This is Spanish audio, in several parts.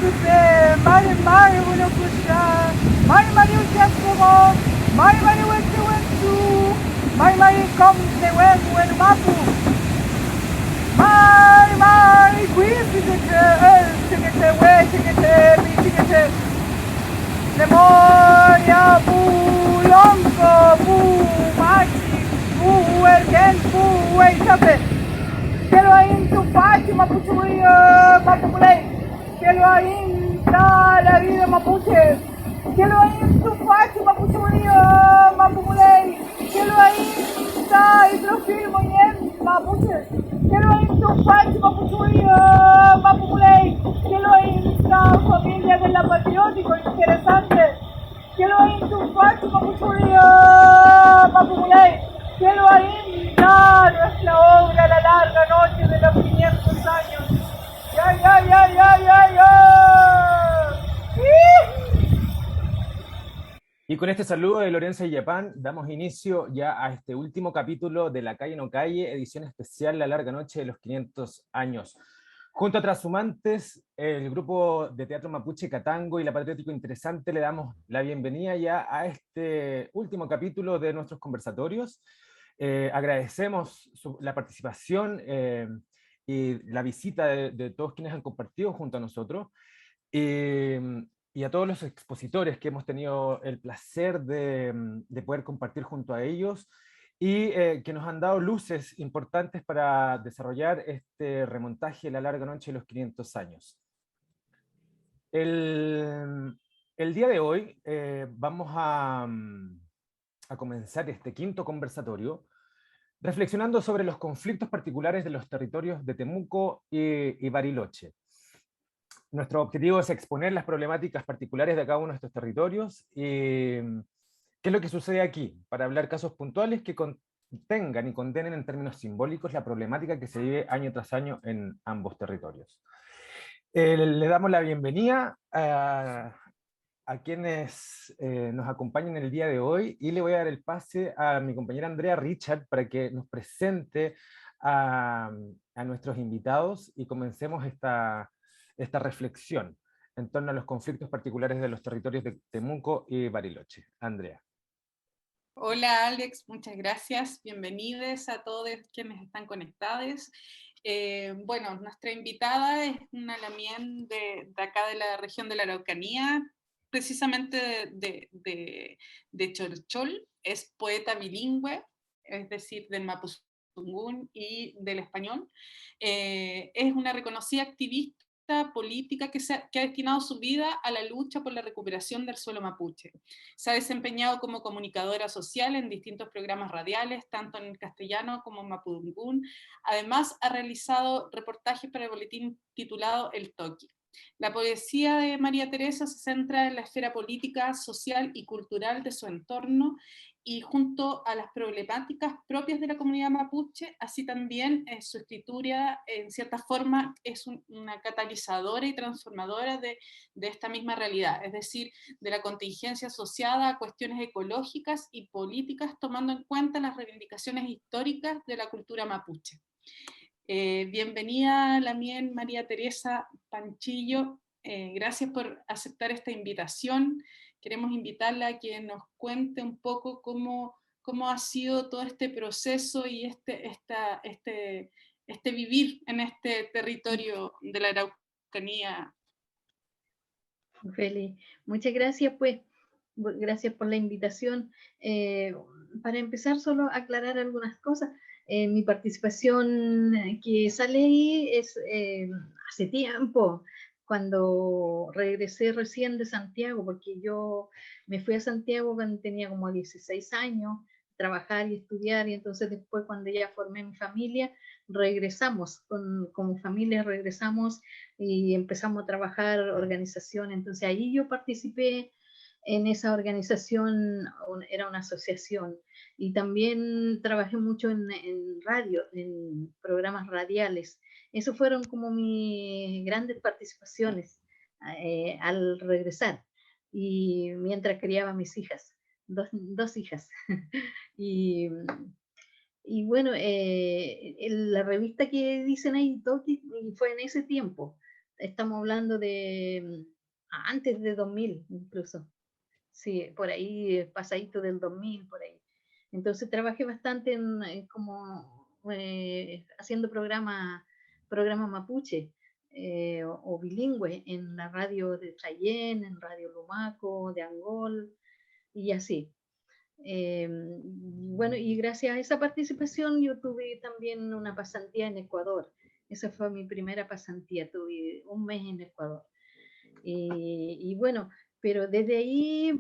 Use, Mari Mari Unakusha, Mari Mari Uchaskomo, Mari Mari Wentu Wentu, Mari Mari Komte Wen Mapu, Mari Mari Quisite, Tigete, Lemoria, Bu, Longo, Bu, Machi, Bu, Ergen, Bu, Eichape. Kelo ain tu pati mapuchui mapupulei. Kelo ain ta la vida mapuche. Kelo ain tu pati mapuchui mapupulei. Kelo ain ta hidrofil moyen mapuche. Kelo ain tu pati mapuchui mapupulei. Kelo ain ta familia de la patriótico interesante. Kelo ain tu pati mapuchui mapupulei. Quiero ahí nuestra obra, la larga noche de los 500 años. ¡Ya! Y con este saludo de Lorenzo Yepán damos inicio ya a este último capítulo de La Calle No Calle, edición especial La Larga Noche de los 500 años. Junto a Trashumantes, el grupo de teatro mapuche Catango y la Patriótico Interesante le damos la bienvenida ya a este último capítulo de nuestros conversatorios. Agradecemos la participación y la visita de todos quienes han compartido junto a nosotros y a todos los expositores que hemos tenido el placer de poder compartir junto a ellos y que nos han dado luces importantes para desarrollar este remontaje de La Larga Noche de los 500 años. El día de hoy vamos a comenzar este quinto conversatorio reflexionando sobre los conflictos particulares de los territorios de Temuco y Bariloche. Nuestro objetivo es exponer las problemáticas particulares de cada uno de estos territorios y qué es lo que sucede aquí, para hablar casos puntuales que contengan y condenen en términos simbólicos la problemática que se vive año tras año en ambos territorios. Le damos la bienvenida a quienes nos acompañan el día de hoy y le voy a dar el pase a mi compañera Andrea Richard para que nos presente a nuestros invitados y comencemos esta reflexión en torno a los conflictos particulares de los territorios de Temuco y Bariloche. Andrea. Hola Alex, muchas gracias. Bienvenidos a todos quienes están conectados. Bueno, nuestra invitada es una lamien de acá de la región de la Araucanía, precisamente de Chorchol. Es poeta bilingüe, es decir, del mapuzungún y del español. Es una reconocida activista política que ha destinado su vida a la lucha por la recuperación del suelo mapuche. Se ha desempeñado como comunicadora social en distintos programas radiales, tanto en castellano como en mapudungún. Además, ha realizado reportajes para el boletín titulado El Toqui. La poesía de María Teresa se centra en la esfera política, social y cultural de su entorno y junto a las problemáticas propias de la comunidad mapuche, así también su escritura en cierta forma es una catalizadora y transformadora de esta misma realidad, es decir, de la contingencia asociada a cuestiones ecológicas y políticas, tomando en cuenta las reivindicaciones históricas de la cultura mapuche. Bienvenida Lamien María Teresa Panchillo, gracias por aceptar esta invitación. Queremos invitarla a que nos cuente un poco cómo ha sido todo este proceso y este vivir en este territorio de la Araucanía. Feli, muchas gracias, pues, gracias por la invitación. Para empezar, solo aclarar algunas cosas. Mi participación que sale ahí es hace tiempo, cuando regresé recién de Santiago, porque yo me fui a Santiago cuando tenía como 16 años, trabajar y estudiar, y entonces después cuando ya formé mi familia, regresamos, como familia regresamos y empezamos a trabajar organización, entonces ahí yo participé en esa organización, era una asociación, y también trabajé mucho en radio, en programas radiales. Esas fueron como mis grandes participaciones al regresar, y mientras criaba a mis hijas, dos hijas. Y bueno, la revista que dicen ahí, Toki, fue en ese tiempo. estamos hablando de antes de 2000 incluso. Sí, por ahí, pasadito del 2000, por ahí. Entonces trabajé bastante como haciendo programas mapuche o bilingüe en la radio de Chayén, en Radio Lumaco, de Angol y así. Bueno, y gracias a esa participación yo tuve también una pasantía en Ecuador. Esa fue mi primera pasantía, tuve un mes en Ecuador. Y bueno, pero desde ahí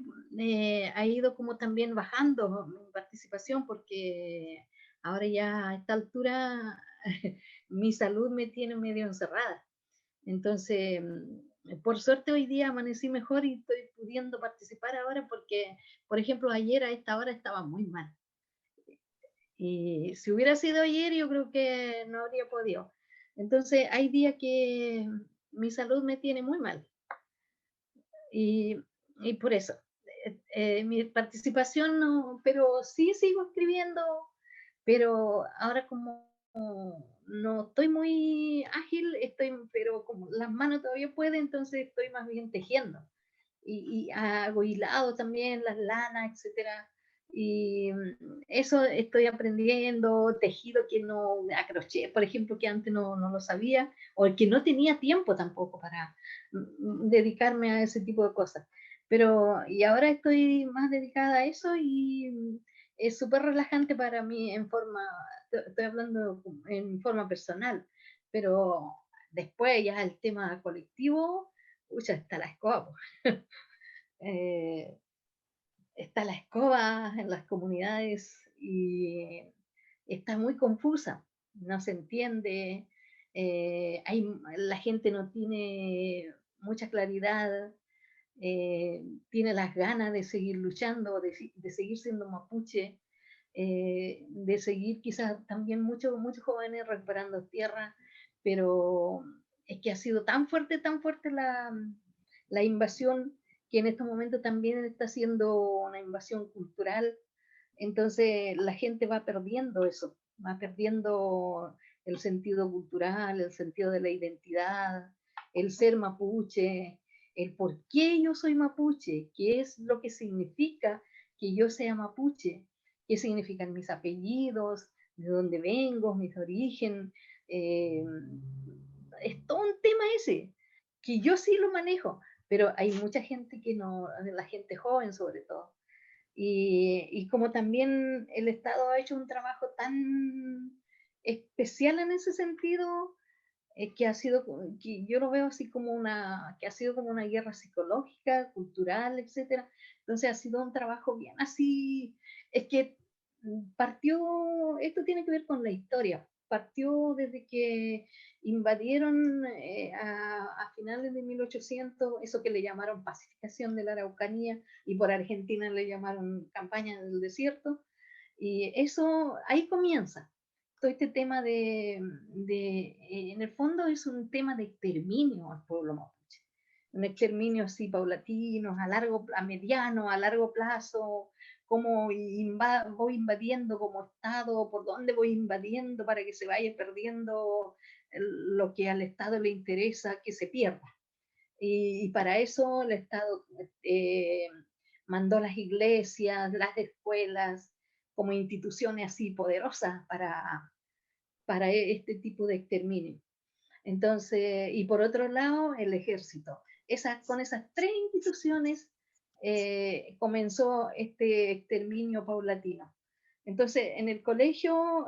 ha ido como también bajando mi participación porque ahora ya a esta altura mi salud me tiene medio encerrada. Entonces, por suerte hoy día amanecí mejor y estoy pudiendo participar ahora porque, por ejemplo, ayer a esta hora estaba muy mal. Y si hubiera sido ayer, yo creo que no habría podido. Entonces, hay días que mi salud me tiene muy mal. Y por eso, mi participación no, pero sí sigo escribiendo, pero ahora como no estoy muy ágil, pero como las manos todavía pueden, entonces estoy más bien tejiendo. Y hago hilado también, las lanas, etcétera. Y eso estoy aprendiendo, tejido que no, a crochet, por ejemplo, que antes no lo sabía, o el que no tenía tiempo tampoco para dedicarme a ese tipo de cosas. Pero, y ahora estoy más dedicada a eso y es súper relajante para mí estoy hablando en forma personal, pero después ya el tema colectivo, ya está la escoba. Está la escoba en las comunidades y está muy confusa, no se entiende, la gente no tiene mucha claridad, tiene las ganas de seguir luchando, de seguir siendo mapuche, de seguir quizás también muchos jóvenes recuperando tierra, pero es que ha sido tan fuerte la invasión que en estos momentos también está siendo una invasión cultural, entonces la gente va perdiendo eso, va perdiendo el sentido cultural, el sentido de la identidad, el ser mapuche, el por qué yo soy mapuche, qué es lo que significa que yo sea mapuche, qué significan mis apellidos, de dónde vengo, mis origen. Es todo un tema ese, que yo sí lo manejo, pero hay mucha gente que no, la gente joven sobre todo. Y como también el Estado ha hecho un trabajo tan especial en ese sentido, que yo lo veo así como que ha sido como una guerra psicológica, cultural, etcétera. Entonces ha sido un trabajo bien así, es que esto tiene que ver con la historia, partió desde que invadieron a finales de 1800, eso que le llamaron pacificación de la Araucanía, y por Argentina le llamaron campaña del desierto, y eso ahí comienza todo este tema en el fondo es un tema de exterminio al pueblo mapuche, un exterminio así paulatino, a mediano, a largo plazo, cómo voy invadiendo como Estado, por dónde voy invadiendo para que se vaya perdiendo lo que al Estado le interesa que se pierda. Y para eso el Estado mandó las iglesias, las escuelas, como instituciones así poderosas para este tipo de exterminio. Entonces, y por otro lado, el ejército. Con esas tres instituciones comenzó este exterminio paulatino. Entonces, en el colegio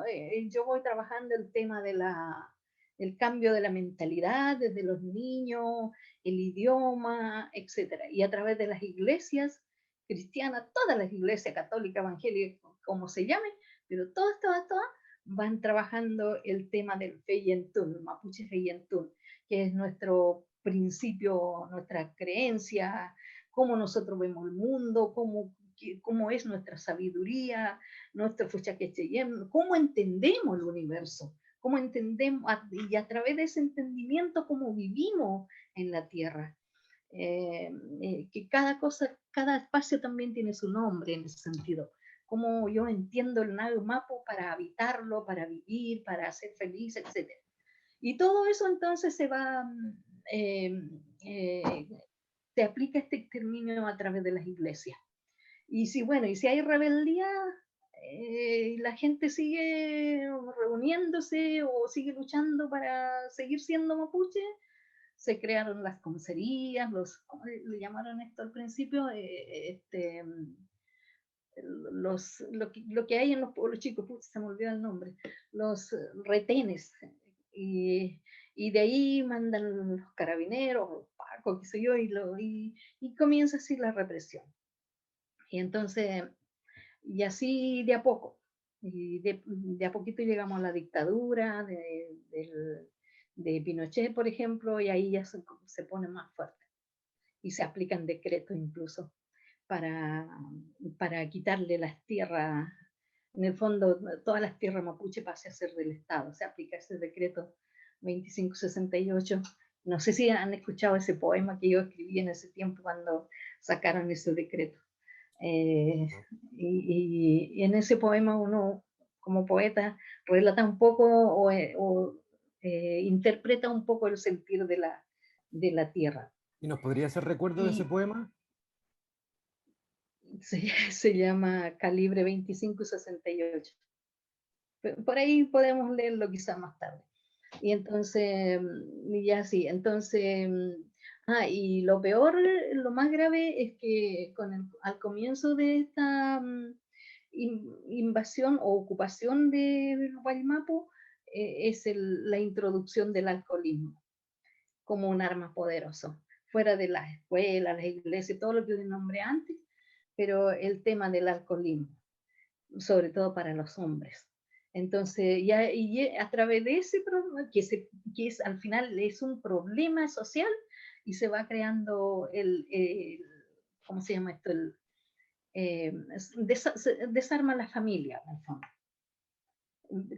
yo voy trabajando el tema del cambio de la mentalidad desde los niños, el idioma, etc. Y a través de las iglesias cristianas, todas las iglesias católicas, evangélicas, como se llamen, pero todas, van trabajando el tema del Feyentún, Mapuche Feyentún, que es nuestro principio, nuestra creencia, cómo nosotros vemos el mundo, cómo es nuestra sabiduría, nuestro Fuchaquecheyem, cómo entendemos el universo, cómo entendemos, y a través de ese entendimiento, cómo vivimos en la Tierra. Que cada espacio también tiene su nombre en ese sentido. Cómo yo entiendo el Mapu para habitarlo, para vivir, para ser feliz, etc. Y todo eso entonces se va se aplica este exterminio a través de las iglesias. Y si, bueno, y si hay rebeldía, la gente sigue reuniéndose o sigue luchando para seguir siendo mapuche, se crearon las comisarías, ¿cómo le llamaron esto al principio? Lo que hay en los pueblos chicos, se me olvidó el nombre, los retenes, y de ahí mandan los carabineros, los pacos, qué sé yo, y comienza así la represión. Y entonces, y así de a poco, y de a poquito llegamos a la dictadura de Pinochet, por ejemplo, y ahí ya se pone más fuerte, y se aplican decretos incluso para quitarle las tierras, en el fondo todas las tierras mapuche pase a ser del Estado. Se aplica ese decreto 2568. No sé si han escuchado ese poema que yo escribí en ese tiempo cuando sacaron ese decreto. Y en ese poema uno, como poeta, relata un poco o interpreta un poco el sentir de la tierra. ¿Y nos podría hacer recuerdo de ese poema? Se llama Calibre 2568. Por ahí podemos leerlo quizás más tarde. Y entonces, ya sí, entonces, y lo peor, lo más grave es que al comienzo de esta invasión o ocupación del Guaymapu, es la introducción del alcoholismo como un arma poderoso, fuera de las escuelas, las iglesias, todo lo que les nombré antes, pero el tema del alcoholismo, sobre todo para los hombres. Entonces, y a través de ese problema, que es, al final es un problema social, y se va creando ¿cómo se llama esto? Desarma la familia, en el fondo.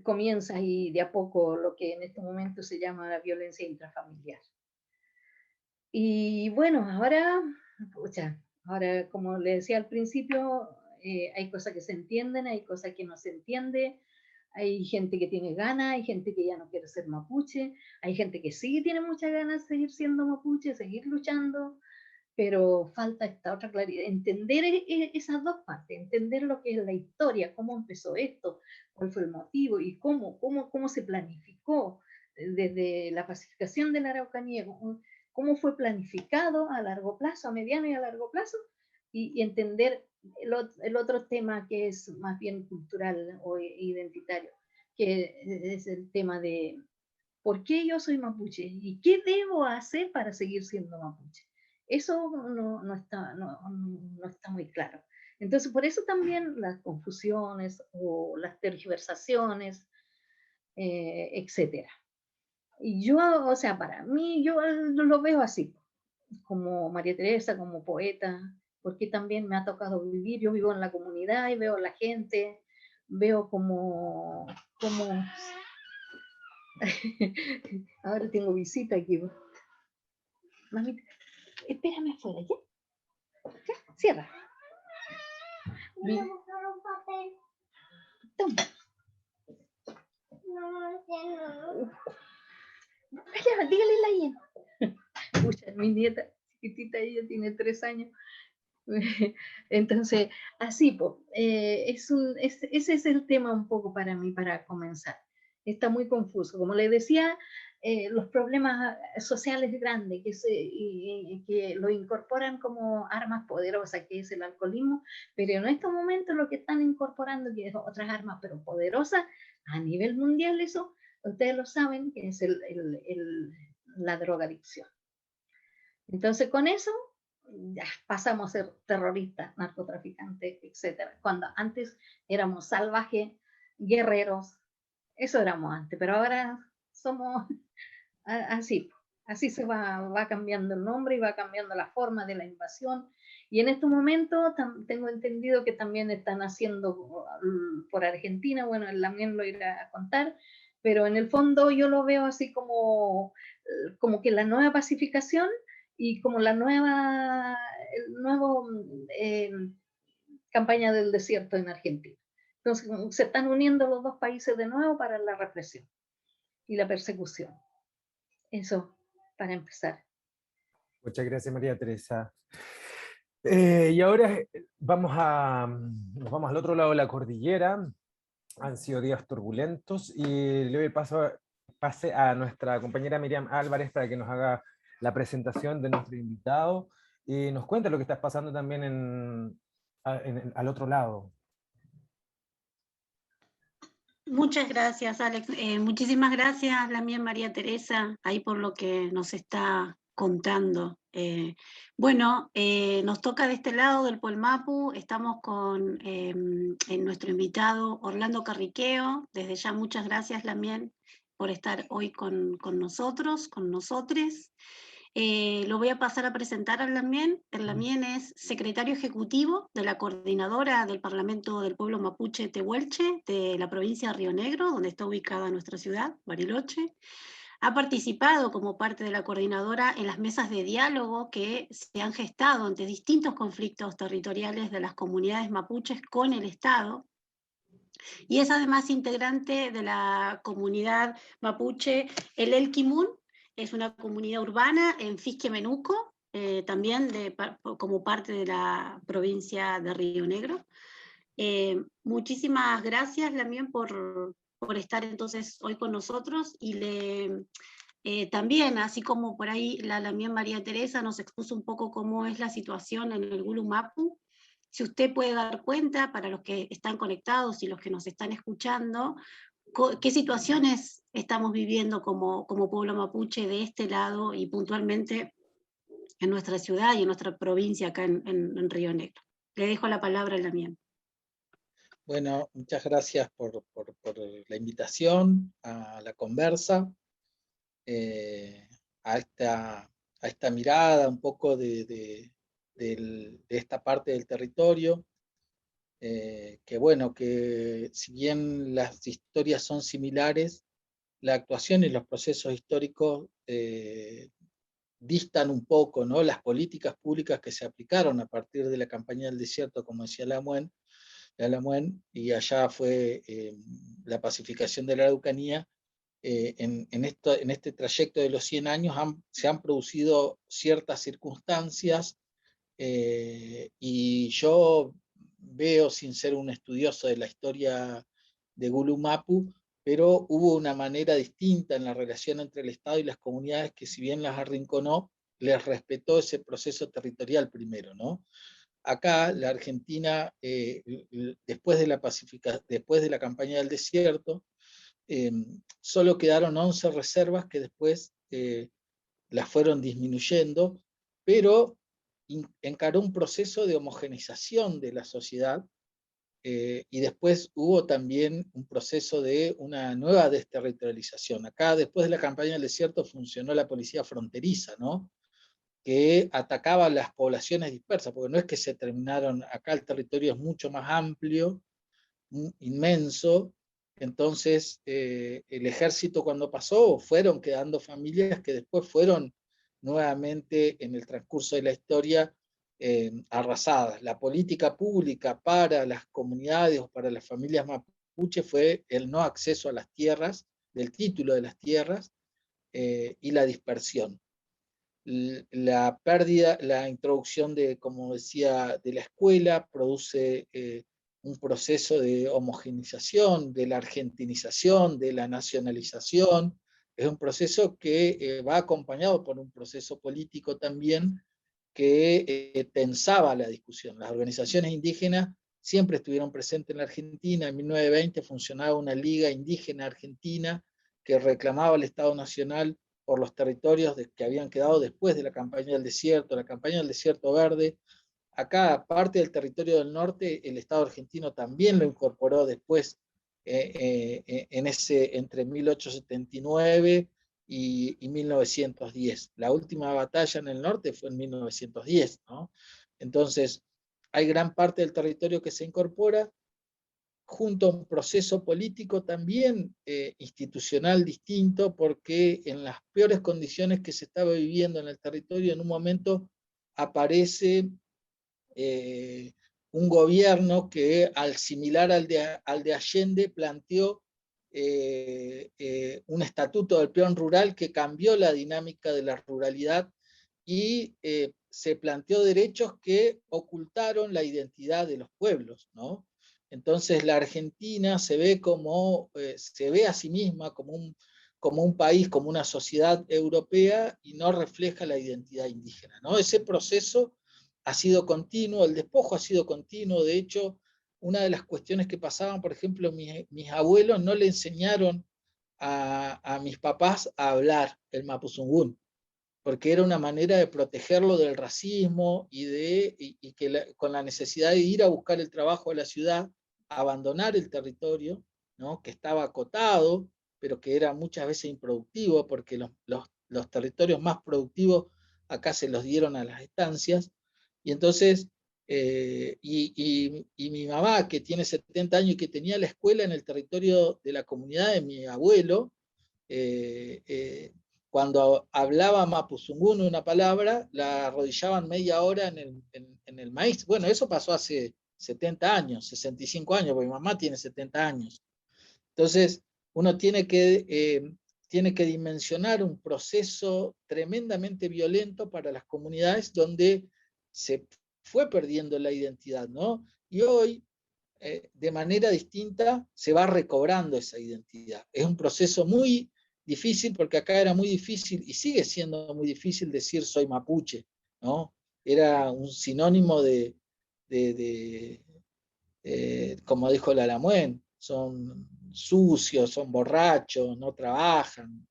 Comienza ahí de a poco lo que en este momento se llama la violencia intrafamiliar. Y bueno, ahora, como le decía al principio, hay cosas que se entienden, hay cosas que no se entienden, hay gente que tiene ganas, hay gente que ya no quiere ser mapuche, hay gente que sí tiene muchas ganas de seguir siendo mapuche, seguir luchando, pero falta esta otra claridad, entender esas dos partes, entender lo que es la historia, cómo empezó esto, cuál fue el motivo y cómo se planificó desde la pacificación de la Araucanía, cómo fue planificado a largo plazo, a mediano y a largo plazo, y entender el otro tema que es más bien cultural o identitario, que es el tema de por qué yo soy mapuche y qué debo hacer para seguir siendo mapuche. Eso no está muy claro. Entonces, por eso también las confusiones o las tergiversaciones, etcétera. Y yo, o sea, para mí, yo lo veo así, como María Teresa, como poeta, porque también me ha tocado vivir, yo vivo en la comunidad y veo a la gente, veo como ahora tengo visita aquí. Mami, espérame afuera, ¿ya? ¿Ya? Cierra. Voy a buscar un papel. Toma. No. Allá, dígale la Ian. Pucha, mi nieta chiquitita, ella tiene 3 años. Entonces, así, pues, ese es el tema un poco para mí, para comenzar. Está muy confuso. Como les decía, los problemas sociales grandes que lo incorporan como armas poderosas, que es el alcoholismo, pero en estos momentos lo que están incorporando, que es otras armas, pero poderosas a nivel mundial, eso, ustedes lo saben, que es la drogadicción. Entonces, con eso, ya pasamos a ser terroristas, narcotraficantes, etc. Cuando antes éramos salvajes, guerreros, eso éramos antes, pero ahora somos así se va cambiando el nombre y va cambiando la forma de la invasión. Y en este momento tengo entendido que también están haciendo por Argentina, bueno, él también lo irá a contar, pero en el fondo yo lo veo así como que la nueva pacificación y como el nuevo campaña del desierto en Argentina. Entonces se están uniendo los dos países de nuevo para la represión y la persecución. Eso para empezar. Muchas gracias, María Teresa. Y ahora nos vamos al otro lado de la cordillera. Han sido días turbulentos y le doy pase a nuestra compañera Miriam Álvarez para que nos haga la presentación de nuestro invitado y nos cuente lo que está pasando también al otro lado. Muchas gracias, Alex. Muchísimas gracias, Lamien María Teresa, ahí por lo que nos está contando. Nos toca de este lado del Polmapu, estamos con nuestro invitado Orlando Carriqueo. Desde ya muchas gracias, Lamien, por estar hoy con nosotros, con nosotres. Lo voy a pasar a presentar a Lamien. El Lamien es secretario ejecutivo de la coordinadora del Parlamento del Pueblo Mapuche Tehuelche, de la provincia de Río Negro, donde está ubicada nuestra ciudad, Bariloche. Ha participado como parte de la coordinadora en las mesas de diálogo que se han gestado ante distintos conflictos territoriales de las comunidades mapuches con el Estado, y es además integrante de la comunidad mapuche El Elquimun. Es una comunidad urbana en Fisque-Menuco, también como parte de la provincia de Río Negro. Muchísimas gracias, Lamien, por estar entonces hoy con nosotros, y también, así como por ahí la Lamien María Teresa nos expuso un poco cómo es la situación en el Gulumapu. Si usted puede dar cuenta, para los que están conectados y los que nos están escuchando, qué situaciones estamos viviendo como pueblo mapuche de este lado y puntualmente en nuestra ciudad y en nuestra provincia acá en Río Negro. Le dejo la palabra a Lamien. Bueno, muchas gracias por la invitación a la conversa, a esta mirada un poco de esta parte del territorio, que si bien las historias son similares, la actuación y los procesos históricos distan un poco, ¿no? Las políticas públicas que se aplicaron a partir de la campaña del desierto, como decía Lamuen, y allá fue la pacificación de la Araucanía. En este trayecto de los 100 años se han producido ciertas circunstancias, y yo veo, sin ser un estudioso de la historia de Gulumapu, pero hubo una manera distinta en la relación entre el Estado y las comunidades que, si bien las arrinconó, les respetó ese proceso territorial primero, ¿no? Acá la Argentina, después de la campaña del desierto, solo quedaron 11 reservas que después las fueron disminuyendo, pero encaró un proceso de homogeneización de la sociedad, y después hubo también un proceso de una nueva desterritorialización. Acá, después de la campaña del desierto, funcionó la policía fronteriza, ¿no? Que atacaba a las poblaciones dispersas, porque no es que se terminaron, acá el territorio es mucho más amplio, inmenso. Entonces el ejército, cuando pasó, fueron quedando familias que después fueron nuevamente en el transcurso de la historia arrasadas. La política pública para las comunidades o para las familias mapuche fue el no acceso a las tierras, del título de las tierras, y la dispersión. La pérdida, la introducción de, como decía, de la escuela produce un proceso de homogeneización, de la argentinización, de la nacionalización. Es un proceso que va acompañado por un proceso político también que tensaba la discusión. Las organizaciones indígenas siempre estuvieron presentes en la Argentina. En 1920 funcionaba una liga indígena argentina que reclamaba al Estado Nacional por los territorios que habían quedado después de la campaña del desierto, la campaña del desierto verde. Acá, parte del territorio del norte, el Estado argentino también lo incorporó después, entre 1879 y 1910. La última batalla en el norte fue en 1910, ¿no? Entonces, hay gran parte del territorio que se incorpora, junto a un proceso político también institucional distinto, porque en las peores condiciones que se estaba viviendo en el territorio, en un momento aparece un gobierno que, al similar al de Allende, planteó un estatuto del peón rural que cambió la dinámica de la ruralidad y se planteó derechos que ocultaron la identidad de los pueblos, ¿no? Entonces la Argentina se ve a sí misma como un país, como una sociedad europea, y no refleja la identidad indígena, ¿no? Ese proceso ha sido continuo, el despojo ha sido continuo. De hecho, una de las cuestiones que pasaban, por ejemplo, mis abuelos no le enseñaron a mis papás a hablar el mapuzungún, porque era una manera de protegerlo del racismo y que con la necesidad de ir a buscar el trabajo a la ciudad, abandonar el territorio, ¿no? Que estaba acotado, pero que era muchas veces improductivo, porque los territorios más productivos acá se los dieron a las estancias. Y entonces, y mi mamá, que tiene 70 años y que tenía la escuela en el territorio de la comunidad de mi abuelo, cuando hablaba mapuzungún una palabra, la arrodillaban media hora en el maíz. Bueno, eso pasó hace 70 años, 65 años, porque mi mamá tiene 70 años. Entonces, uno tiene que dimensionar un proceso tremendamente violento para las comunidades donde se fue perdiendo la identidad, ¿no? Y hoy, de manera distinta, se va recobrando esa identidad. Es un proceso muy difícil, porque acá era muy difícil, y sigue siendo muy difícil, decir soy mapuche, ¿no? Era un sinónimo como dijo Lalamuen, son sucios, son borrachos, no trabajan.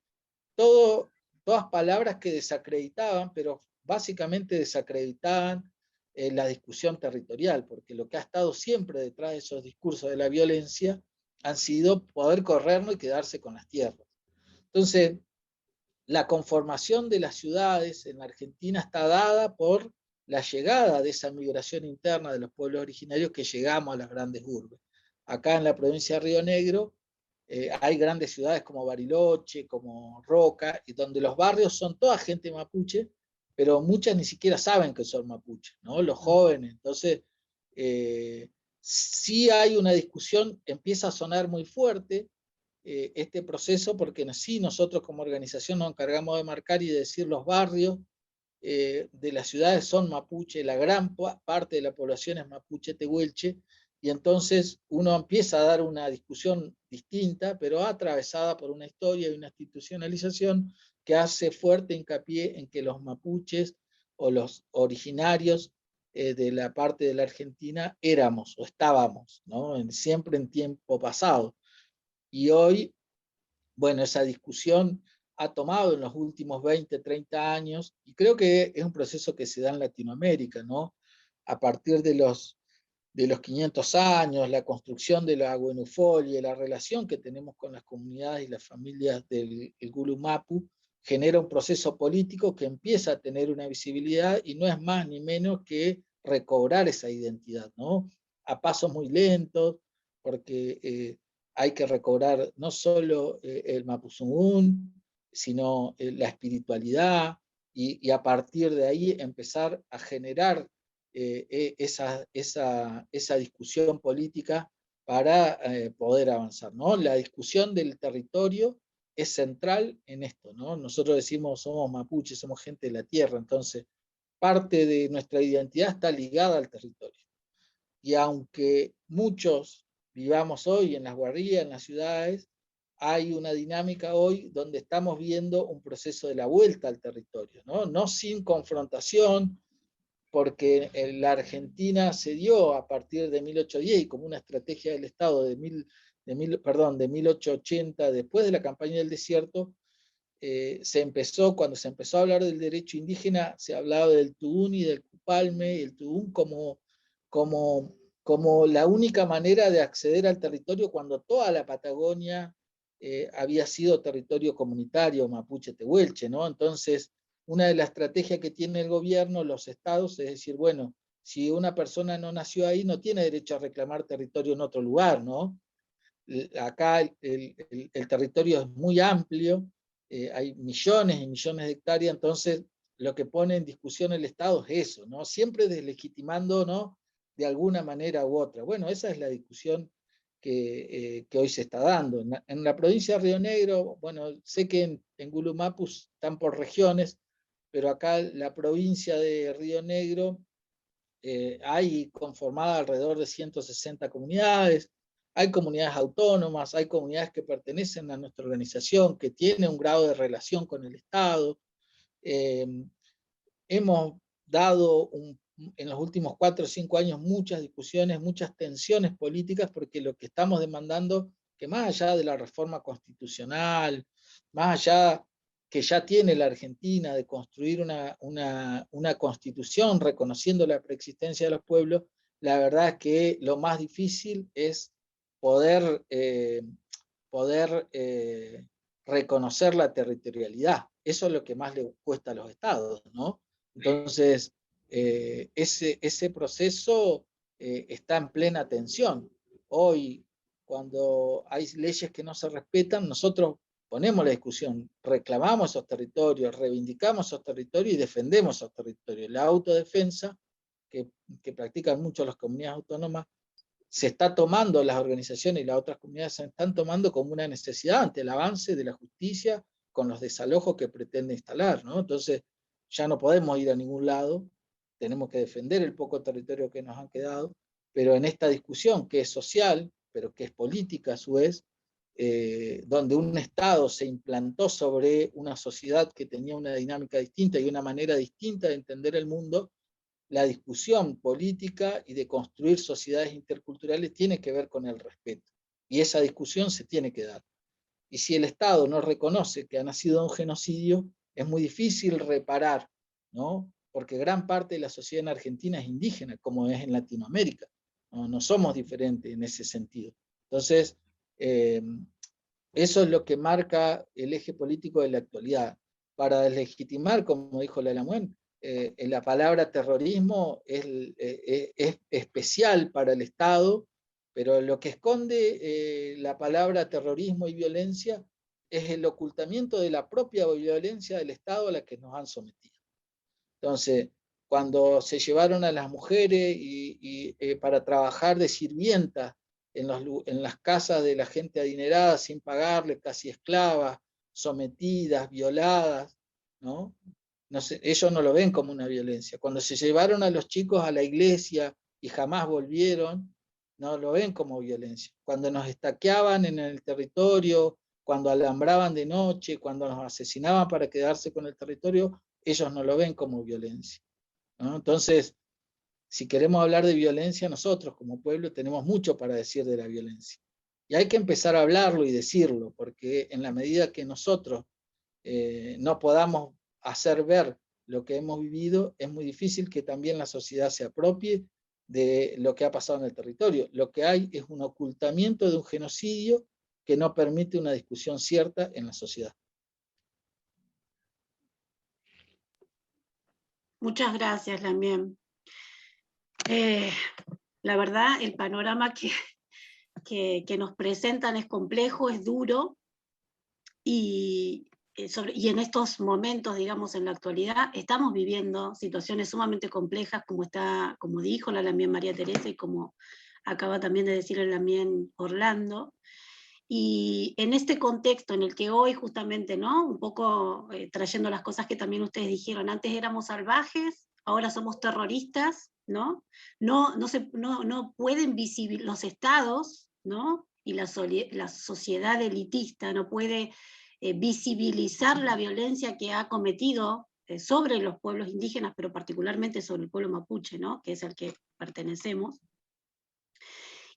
Todas palabras que desacreditaban, pero básicamente desacreditaban la discusión territorial, porque lo que ha estado siempre detrás de esos discursos de la violencia han sido poder corrernos y quedarse con las tierras. Entonces, la conformación de las ciudades en Argentina está dada por la llegada de esa migración interna de los pueblos originarios que llegamos a las grandes urbes. Acá en la provincia de Río Negro hay grandes ciudades como Bariloche, como Roca, y donde los barrios son toda gente mapuche, pero muchas ni siquiera saben que son mapuches, ¿no? Los jóvenes. Entonces, sí hay una discusión, empieza a sonar muy fuerte este proceso, porque sí, nosotros como organización nos encargamos de marcar y de decir los barrios de las ciudades son mapuche, la gran parte de la población es mapuche tehuelche, y entonces uno empieza a dar una discusión distinta, pero atravesada por una historia y una institucionalización que hace fuerte hincapié en que los mapuches o los originarios de la parte de la Argentina éramos o estábamos, ¿no? Siempre en tiempo pasado. Y hoy, bueno, esa discusión ha tomado en los últimos 20, 30 años, y creo que es un proceso que se da en Latinoamérica, ¿no? A partir de los 500 años, la construcción de la Aguenufolie, la relación que tenemos con las comunidades y las familias del Gulumapu, genera un proceso político que empieza a tener una visibilidad, y no es más ni menos que recobrar esa identidad, ¿no? A pasos muy lentos, porque hay que recobrar no solo el mapuzungún, sino la espiritualidad, y a partir de ahí empezar a generar esa discusión política para poder avanzar, ¿no? La discusión del territorio es central en esto, ¿no? Nosotros decimos somos mapuches, somos gente de la tierra, entonces parte de nuestra identidad está ligada al territorio. Y aunque muchos vivamos hoy en las guarrillas, en las ciudades, hay una dinámica hoy donde estamos viendo un proceso de la vuelta al territorio, ¿no? No sin confrontación, porque la Argentina se dio a partir de 1810 y como una estrategia del Estado de 1880, después de la campaña del desierto, cuando se empezó a hablar del derecho indígena, se hablaba del Tudún y del Cupalme, y el Tudún como la única manera de acceder al territorio cuando toda la Patagonia había sido territorio comunitario mapuche tehuelche, ¿no? Entonces, una de las estrategias que tiene el gobierno, los estados, es decir, bueno, si una persona no nació ahí, no tiene derecho a reclamar territorio en otro lugar, ¿no? Acá el territorio es muy amplio, hay millones y millones de hectáreas, entonces lo que pone en discusión el Estado es eso, ¿no? Siempre deslegitimando, ¿no? De alguna manera u otra. Bueno, esa es la discusión que hoy se está dando. En la provincia de Río Negro, bueno, sé que en Gulumapu están por regiones, pero acá la provincia de Río Negro hay conformada alrededor de 160 comunidades, hay comunidades autónomas, hay comunidades que pertenecen a nuestra organización, que tienen un grado de relación con el Estado. Hemos dado en los últimos 4 o 5 años muchas discusiones, muchas tensiones políticas, porque lo que estamos demandando, que más allá de la reforma constitucional, más allá que ya tiene la Argentina de construir una constitución reconociendo la preexistencia de los pueblos, la verdad es que lo más difícil es poder reconocer la territorialidad. Eso es lo que más le cuesta a los estados, ¿no? Entonces, ese proceso está en plena tensión. Hoy, cuando hay leyes que no se respetan, nosotros ponemos la discusión, reclamamos esos territorios, reivindicamos esos territorios y defendemos esos territorios. La autodefensa, que practican mucho las comunidades autónomas, se está tomando, las organizaciones y las otras comunidades se están tomando como una necesidad ante el avance de la justicia con los desalojos que pretende instalar, ¿no? Entonces, ya no podemos ir a ningún lado, tenemos que defender el poco territorio que nos han quedado, pero en esta discusión que es social, pero que es política a su vez, donde un Estado se implantó sobre una sociedad que tenía una dinámica distinta y una manera distinta de entender el mundo, la discusión política y de construir sociedades interculturales tiene que ver con el respeto. Y esa discusión se tiene que dar. Y si el Estado no reconoce que ha nacido un genocidio, es muy difícil reparar, ¿no? Porque gran parte de la sociedad en Argentina es indígena, como es en Latinoamérica. No somos diferentes en ese sentido. Entonces, eso es lo que marca el eje político de la actualidad. Para deslegitimar, como dijo Laila Muen, la palabra terrorismo es especial para el Estado, pero lo que esconde la palabra terrorismo y violencia es el ocultamiento de la propia violencia del Estado a la que nos han sometido. Entonces, cuando se llevaron a las mujeres para trabajar de sirvientas en las casas de la gente adinerada sin pagarle, casi esclavas, sometidas, violadas, ¿no? No sé, ellos no lo ven como una violencia. Cuando se llevaron a los chicos a la iglesia y jamás volvieron, no lo ven como violencia. Cuando nos estaqueaban en el territorio, cuando alambraban de noche, cuando nos asesinaban para quedarse con el territorio, ellos no lo ven como violencia, ¿no? Entonces, si queremos hablar de violencia, nosotros como pueblo tenemos mucho para decir de la violencia. Y hay que empezar a hablarlo y decirlo, porque en la medida que nosotros no podamos hacer ver lo que hemos vivido, es muy difícil que también la sociedad se apropie de lo que ha pasado en el territorio. Lo que hay es un ocultamiento de un genocidio que no permite una discusión cierta en la sociedad. Muchas gracias, Lamien. La verdad, el panorama que nos presentan es complejo, es duro, y en estos momentos, digamos, en la actualidad, estamos viviendo situaciones sumamente complejas, como dijo la Lamien María Teresa y como acaba también de decir el Lamien Orlando. Y en este contexto en el que hoy justamente, ¿no? Un poco trayendo las cosas que también ustedes dijeron, antes éramos salvajes, ahora somos terroristas, ¿no? No pueden visibilizar los estados, ¿no? Y la sociedad elitista no puede visibilizar la violencia que ha cometido sobre los pueblos indígenas, pero particularmente sobre el pueblo mapuche, ¿no? Que es al que pertenecemos.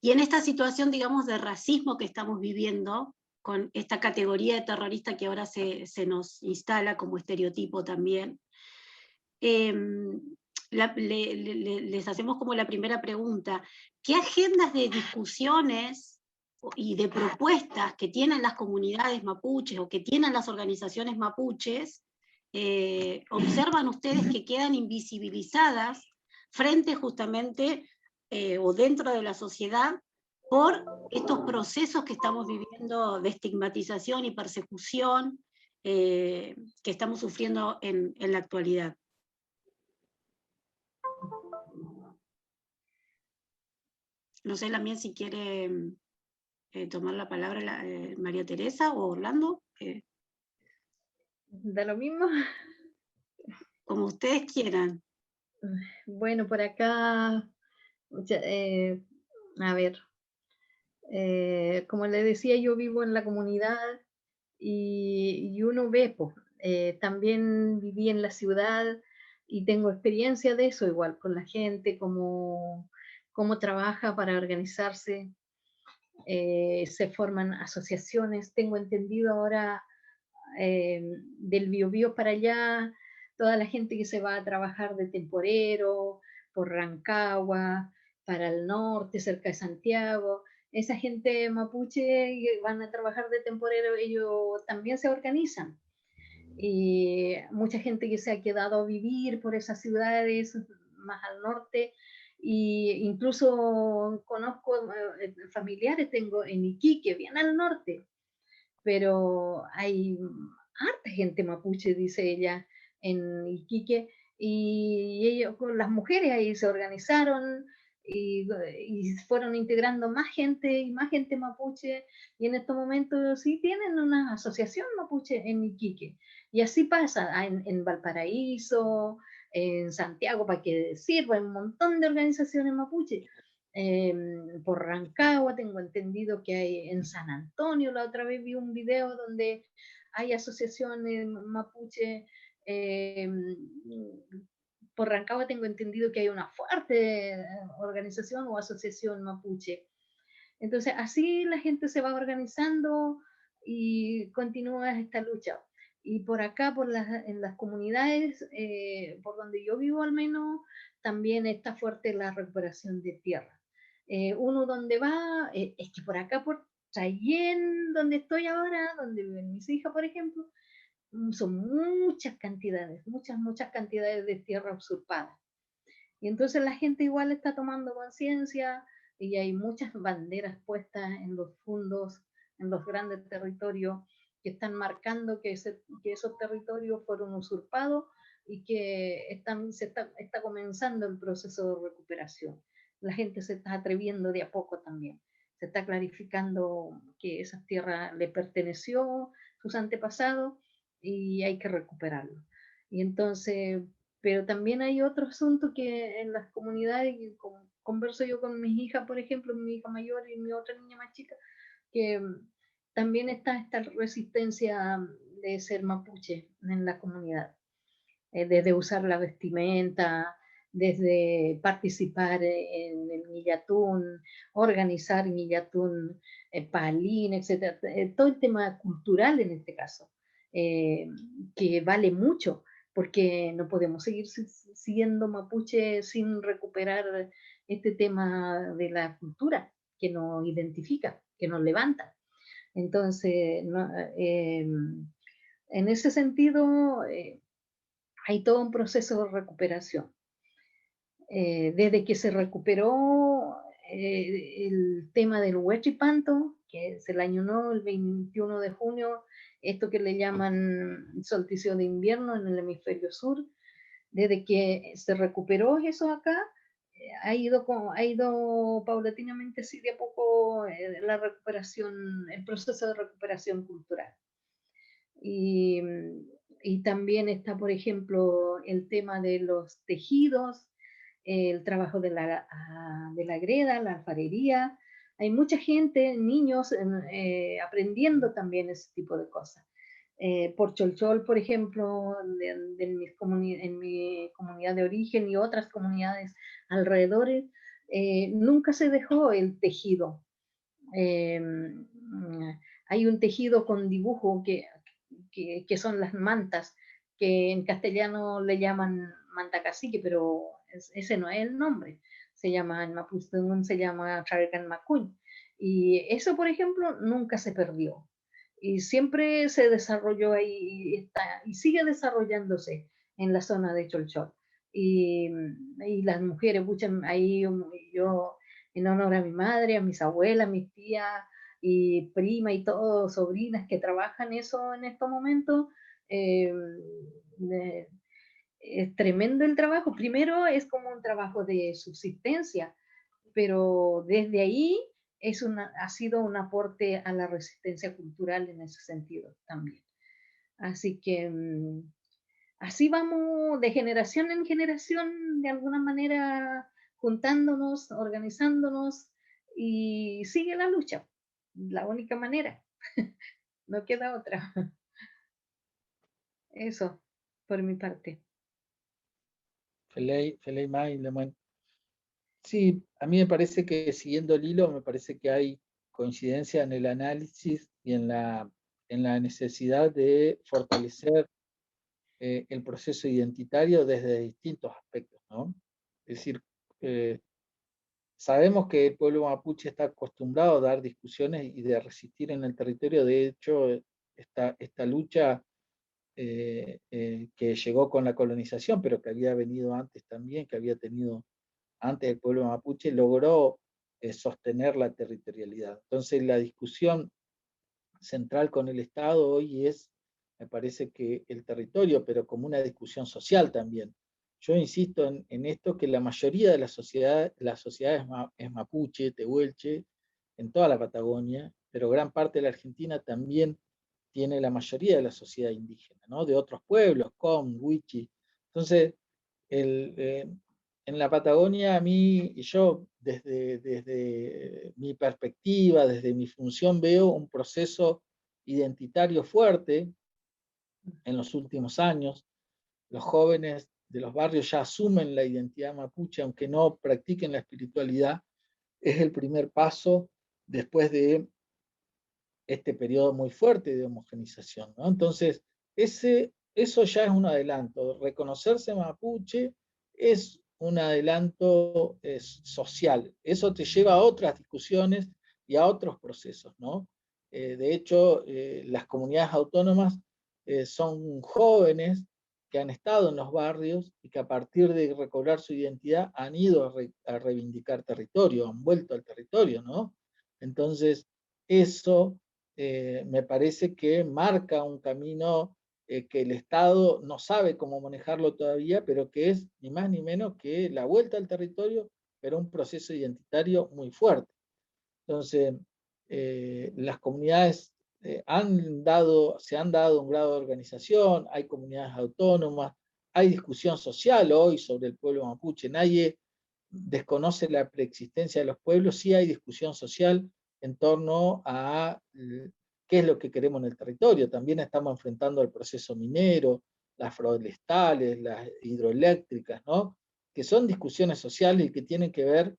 Y en esta situación, digamos, de racismo que estamos viviendo, con esta categoría de terrorista que ahora se nos instala como estereotipo también, les hacemos como la primera pregunta: ¿qué agendas de discusiones y de propuestas que tienen las comunidades mapuches o que tienen las organizaciones mapuches observan ustedes que quedan invisibilizadas frente justamente o dentro de la sociedad por estos procesos que estamos viviendo de estigmatización y persecución que estamos sufriendo en la actualidad? No sé, Lamien, si quiere tomar la palabra María Teresa o Orlando. ¿Da lo mismo? Como ustedes quieran. Bueno, por acá, a ver, como le decía, yo vivo en la comunidad y uno ve, pues, también viví en la ciudad y tengo experiencia de eso igual, con la gente, cómo trabaja para organizarse, se forman asociaciones, tengo entendido ahora del Biobío para allá, toda la gente que se va a trabajar de temporero, por Rancagua, para el norte, cerca de Santiago, esa gente mapuche que van a trabajar de temporero, ellos también se organizan. Y mucha gente que se ha quedado a vivir por esas ciudades más al norte, e incluso conozco familiares, tengo en Iquique, bien al norte, pero hay harta gente mapuche, dice ella, en Iquique, y ellos, con las mujeres ahí se organizaron y fueron integrando más gente y más gente mapuche, y en estos momentos sí tienen una asociación mapuche en Iquique, y así pasa en Valparaíso, en Santiago, para que sirva, un montón de organizaciones mapuche. Por Rancagua tengo entendido que hay en San Antonio, la otra vez vi un video donde hay asociaciones mapuche. Por Rancagua tengo entendido que hay una fuerte organización o asociación mapuche. Entonces así la gente se va organizando y continúa esta lucha. Y por acá, en las comunidades, por donde yo vivo al menos, también está fuerte la recuperación de tierra. Uno donde va, es que por acá, por Chayén, donde estoy ahora, donde viven mis hijas, por ejemplo, son muchas cantidades, muchas cantidades de tierra usurpada. Y entonces la gente igual está tomando conciencia y hay muchas banderas puestas en los fundos, en los grandes territorios, que están marcando que esos territorios fueron usurpados y que está comenzando el proceso de recuperación. La gente se está atreviendo de a poco también. Se está clarificando que esa tierra le perteneció a sus antepasados y hay que recuperarlo. Y entonces, pero también hay otro asunto que en las comunidades, y converso yo con mis hijas, por ejemplo, mi hija mayor y mi otra niña más chica, que también está esta resistencia de ser mapuche en la comunidad, desde usar la vestimenta, desde participar en el Millatún, organizar Millatún, Palín, etc. Todo el tema cultural en este caso, que vale mucho, porque no podemos seguir siendo mapuche sin recuperar este tema de la cultura que nos identifica, que nos levanta. Entonces, no, en ese sentido, hay todo un proceso de recuperación. Desde que se recuperó el tema del huechipanto, que se le añonó el 21 de junio, esto que le llaman solsticio de invierno en el hemisferio sur, desde que se recuperó eso acá, ha ido paulatinamente, sí, de a poco la recuperación, el proceso de recuperación cultural. Y también está, por ejemplo, el tema de los tejidos, el trabajo de la greda, la alfarería. Hay mucha gente, niños, aprendiendo también ese tipo de cosas. Por Cholchol, por ejemplo, en mi comunidad de origen y otras comunidades alrededores, nunca se dejó el tejido. Hay un tejido con dibujo que son las mantas, que en castellano le llaman manta cacique, pero ese no es el nombre. Se llama, en Mapudungun se llama Chargan Macuñ. Y eso, por ejemplo, nunca se perdió. Y siempre se desarrolló ahí y sigue desarrollándose en la zona de Cholchol. Y las mujeres, ahí yo, en honor a mi madre, a mis abuelas, mis tías, y prima y todo, sobrinas que trabajan eso en estos momentos, es tremendo el trabajo. Primero es como un trabajo de subsistencia, pero desde ahí ha sido un aporte a la resistencia cultural en ese sentido también. Así que así vamos de generación en generación, de alguna manera juntándonos, organizándonos, y sigue la lucha, la única manera, no queda otra. Eso, por mi parte. Feley May, Lemuel. Sí, a mí me parece que siguiendo el hilo, me parece que hay coincidencia en el análisis y en la necesidad de fortalecer el proceso identitario desde distintos aspectos, ¿no? Es decir, sabemos que el pueblo mapuche está acostumbrado a dar discusiones y de resistir en el territorio. De hecho, esta lucha que llegó con la colonización, pero que había venido antes también, que había tenido antes el pueblo mapuche, logró sostener la territorialidad. Entonces la discusión central con el Estado hoy es, me parece que el territorio, pero como una discusión social también. Yo insisto en esto, que la mayoría de la sociedad es mapuche, tehuelche, en toda la Patagonia, pero gran parte de la Argentina también tiene la mayoría de la sociedad indígena, ¿no? De otros pueblos, Com, Huichi. Entonces, en la Patagonia, a mí, y yo desde mi perspectiva, desde mi función, veo un proceso identitario fuerte en los últimos años. Los jóvenes de los barrios ya asumen la identidad mapuche, aunque no practiquen la espiritualidad. Es el primer paso después de este periodo muy fuerte de homogenización, ¿no? Entonces, eso ya es un adelanto. Reconocerse mapuche es un adelanto social. Eso te lleva a otras discusiones y a otros procesos, ¿no? De hecho, las comunidades autónomas son jóvenes que han estado en los barrios y que a partir de recobrar su identidad han ido a reivindicar territorio, han vuelto al territorio, ¿no? Entonces, eso me parece que marca un camino que el Estado no sabe cómo manejarlo todavía, pero que es ni más ni menos que la vuelta al territorio, pero un proceso identitario muy fuerte. Entonces, las comunidades se han dado un grado de organización, hay comunidades autónomas, hay discusión social hoy sobre el pueblo mapuche. Nadie desconoce la preexistencia de los pueblos, sí hay discusión social en torno a qué es lo que queremos en el territorio. También estamos enfrentando el proceso minero, las forestales, las hidroeléctricas, ¿no? Que son discusiones sociales y que tienen que ver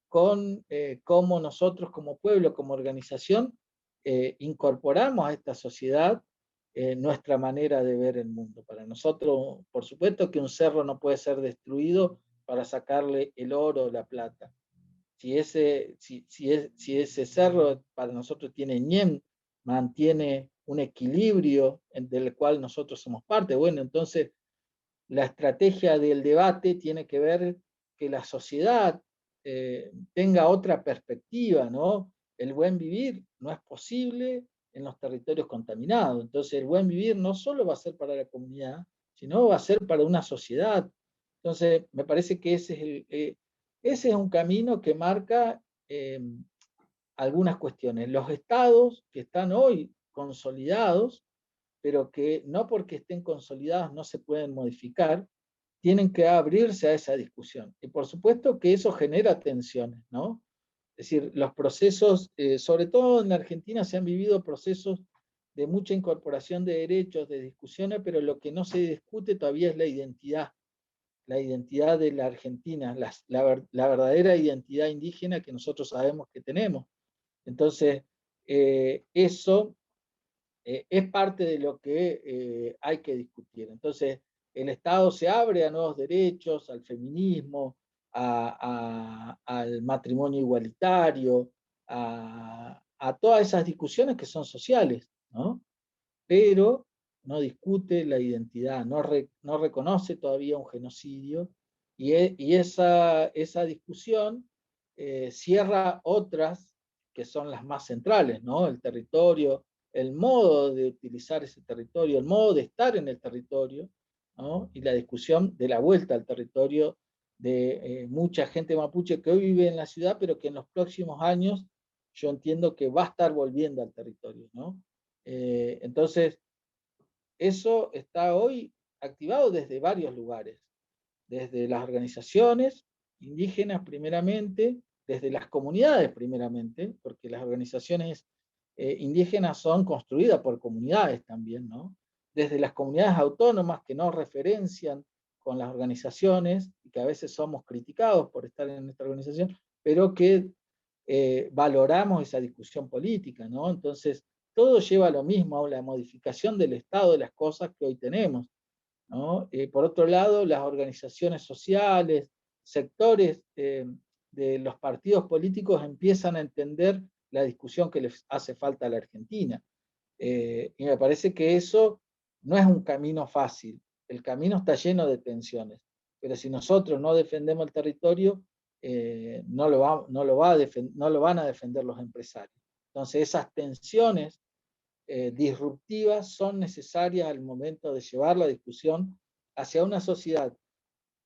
con cómo nosotros como pueblo, como organización, incorporamos a esta sociedad nuestra manera de ver el mundo. Para nosotros, por supuesto que un cerro no puede ser destruido para sacarle el oro o la plata. Si ese cerro para nosotros tiene ñem, mantiene un equilibrio del cual nosotros somos parte, bueno, entonces la estrategia del debate tiene que ver que la sociedad tenga otra perspectiva, ¿no? El buen vivir no es posible en los territorios contaminados. Entonces el buen vivir no solo va a ser para la comunidad, sino va a ser para una sociedad. Entonces me parece que ese es un camino que marca algunas cuestiones. Los estados que están hoy consolidados, pero que no porque estén consolidados no se pueden modificar, tienen que abrirse a esa discusión. Y por supuesto que eso genera tensiones, ¿no? Es decir, los procesos, sobre todo en la Argentina, se han vivido procesos de mucha incorporación de derechos, de discusiones, pero lo que no se discute todavía es la identidad de la Argentina, la verdadera identidad indígena que nosotros sabemos que tenemos. Entonces, eso es parte de lo que hay que discutir. Entonces, el Estado se abre a nuevos derechos, al feminismo, al matrimonio igualitario, a todas esas discusiones que son sociales, ¿no? Pero no discute la identidad, no reconoce todavía un genocidio, y esa discusión cierra otras que son las más centrales, ¿no? El territorio, el modo de utilizar ese territorio, el modo de estar en el territorio, ¿no? Y la discusión de la vuelta al territorio de mucha gente mapuche que hoy vive en la ciudad, pero que en los próximos años yo entiendo que va a estar volviendo al territorio, ¿no? Entonces, eso está hoy activado desde varios lugares, desde las organizaciones indígenas primeramente, desde las comunidades primeramente, porque las organizaciones indígenas son construidas por comunidades también, ¿no? Desde las comunidades autónomas que no referencian con las organizaciones, y que a veces somos criticados por estar en esta organización, pero que valoramos esa discusión política, ¿no? Entonces, todo lleva a lo mismo, a la modificación del estado de las cosas que hoy tenemos, ¿no? Por otro lado, las organizaciones sociales, sectores de los partidos políticos empiezan a entender la discusión que les hace falta a la Argentina. Y me parece que eso no es un camino fácil, el camino está lleno de tensiones, pero si nosotros no defendemos el territorio, no lo van a defender los empresarios. Entonces esas tensiones disruptivas son necesarias al momento de llevar la discusión hacia una sociedad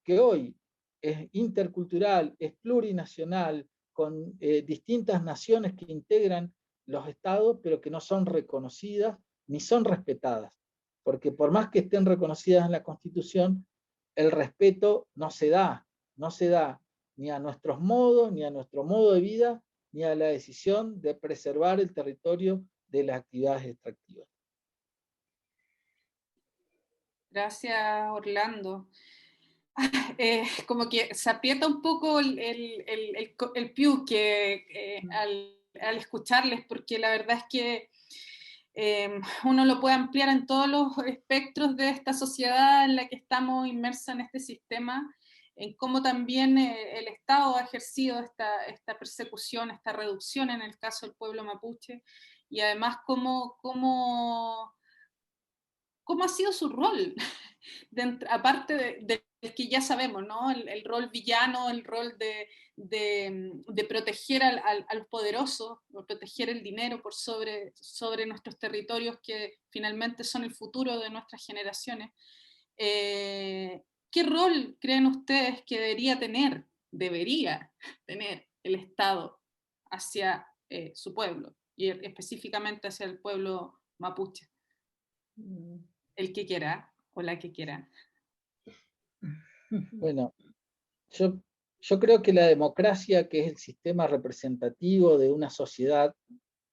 que hoy es intercultural, es plurinacional, con distintas naciones que integran los estados, pero que no son reconocidas ni son respetadas. Porque por más que estén reconocidas en la Constitución, el respeto no se da ni a nuestros modos, ni a nuestro modo de vida, ni a la decisión de preservar el territorio de las actividades extractivas. Gracias, Orlando. Como que se aprieta un poco el piu que, al escucharles, porque la verdad es que uno lo puede ampliar en todos los espectros de esta sociedad en la que estamos inmersos en este sistema, en cómo también el Estado ha ejercido esta persecución, esta reducción en el caso del pueblo mapuche, y además cómo ha sido su rol, aparte del que ya sabemos, ¿no? El rol villano, el rol de proteger a los poderosos, proteger el dinero por sobre nuestros territorios que finalmente son el futuro de nuestras generaciones. ¿Qué rol creen ustedes que debería tener el Estado hacia su pueblo, y específicamente hacia el pueblo mapuche? El que quiera, o la que quiera. Bueno, yo creo que la democracia, que es el sistema representativo de una sociedad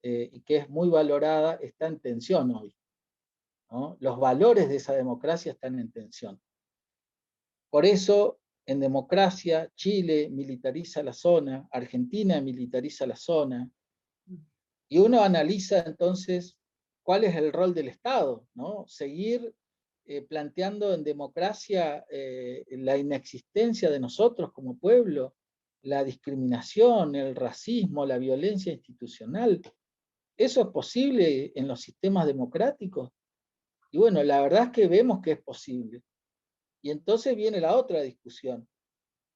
y que es muy valorada, está en tensión hoy, ¿no? Los valores de esa democracia están en tensión. Por eso, en democracia, Chile militariza la zona, Argentina militariza la zona, y uno analiza entonces cuál es el rol del Estado, ¿no? Seguir planteando en democracia la inexistencia de nosotros como pueblo, la discriminación, el racismo, la violencia institucional. ¿Eso es posible en los sistemas democráticos? Y bueno, la verdad es que vemos que es posible. Y entonces viene la otra discusión.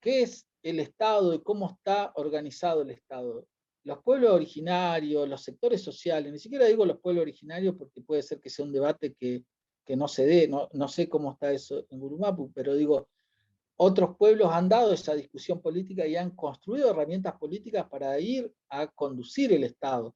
¿Qué es el Estado y cómo está organizado el Estado? Los pueblos originarios, los sectores sociales, ni siquiera digo los pueblos originarios porque puede ser que sea un debate que no se dé, no sé cómo está eso en Gurumapu, pero digo, otros pueblos han dado esa discusión política y han construido herramientas políticas para ir a conducir el Estado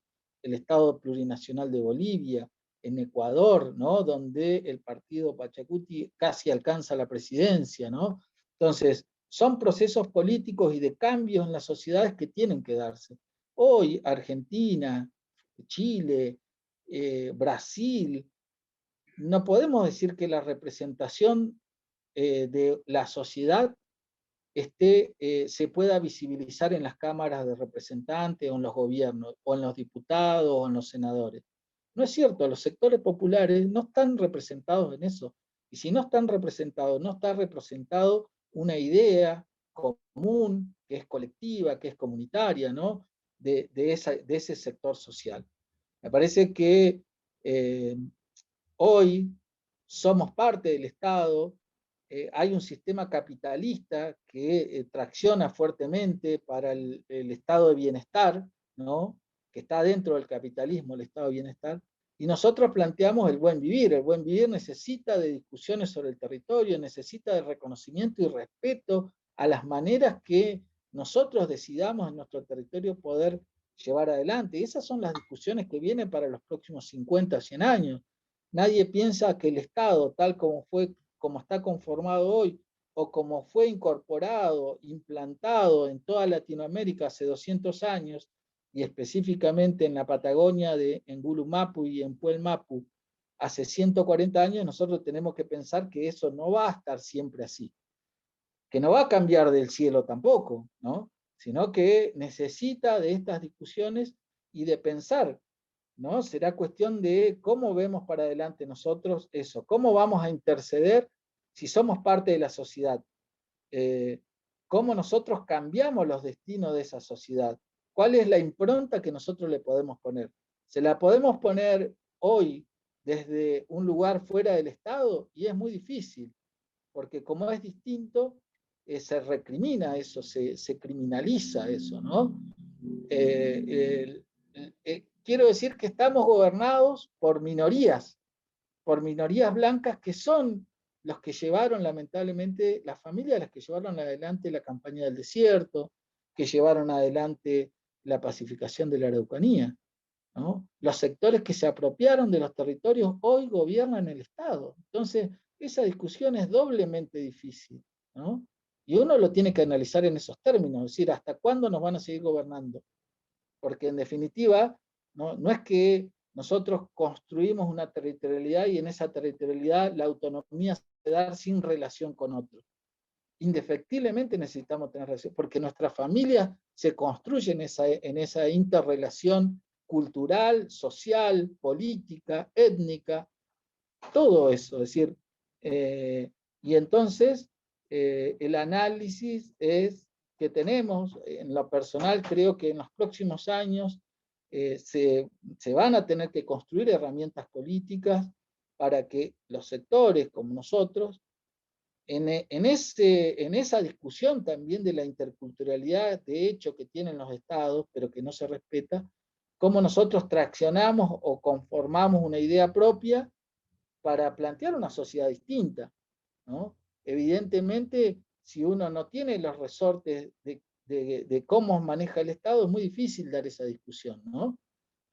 plurinacional de Bolivia, en Ecuador, ¿no? Donde el partido Pachacuti casi alcanza la presidencia, ¿no? Entonces, son procesos políticos y de cambios en las sociedades que tienen que darse. Hoy, Argentina, Chile, Brasil, no podemos decir que la representación de la sociedad se pueda visibilizar en las cámaras de representantes, o en los gobiernos, o en los diputados, o en los senadores. No es cierto, los sectores populares no están representados en eso. Y si no están representados, no está representado una idea común, que es colectiva, que es comunitaria, ¿no? de ese sector social. Me parece que hoy somos parte del Estado, hay un sistema capitalista que tracciona fuertemente para el estado de bienestar, ¿no? Que está dentro del capitalismo, el estado de bienestar, y nosotros planteamos el buen vivir. El buen vivir necesita de discusiones sobre el territorio, necesita de reconocimiento y respeto a las maneras que nosotros decidamos en nuestro territorio poder llevar adelante. Y esas son las discusiones que vienen para los próximos 50, 100 años. Nadie piensa que el Estado, tal como está conformado hoy, o como fue incorporado, implantado en toda Latinoamérica hace 200 años, y específicamente en la Patagonia, en Gulumapu y en Puelmapu, hace 140 años, nosotros tenemos que pensar que eso no va a estar siempre así, que no va a cambiar del cielo tampoco, ¿no? Sino que necesita de estas discusiones y de pensar, ¿no? Será cuestión de cómo vemos para adelante nosotros eso, cómo vamos a interceder si somos parte de la sociedad, cómo nosotros cambiamos los destinos de esa sociedad, cuál es la impronta que nosotros le podemos poner. ¿Se la podemos poner hoy desde un lugar fuera del Estado? Y es muy difícil, porque como es distinto, se recrimina eso, se criminaliza eso, ¿no? Quiero decir que estamos gobernados por minorías blancas que son los que llevaron, lamentablemente, las familias las que llevaron adelante la campaña del desierto, que llevaron adelante la pacificación de la Araucanía, ¿no? Los sectores que se apropiaron de los territorios hoy gobiernan el Estado. Entonces, esa discusión es doblemente difícil, ¿no? Y uno lo tiene que analizar en esos términos, es decir, ¿hasta cuándo nos van a seguir gobernando? Porque en definitiva, no es que nosotros construimos una territorialidad y en esa territorialidad la autonomía se da sin relación con otros. Indefectiblemente necesitamos tener relación, porque nuestra familia se construye en esa interrelación cultural, social, política, étnica, todo eso. Es decir, y entonces el análisis es que tenemos, en lo personal creo que en los próximos años se van a tener que construir herramientas políticas para que los sectores como nosotros, en esa discusión también de la interculturalidad de hecho que tienen los estados, pero que no se respeta, cómo nosotros traccionamos o conformamos una idea propia para plantear una sociedad distinta, ¿no? Evidentemente, si uno no tiene los resortes de cómo maneja el Estado, es muy difícil dar esa discusión, ¿no?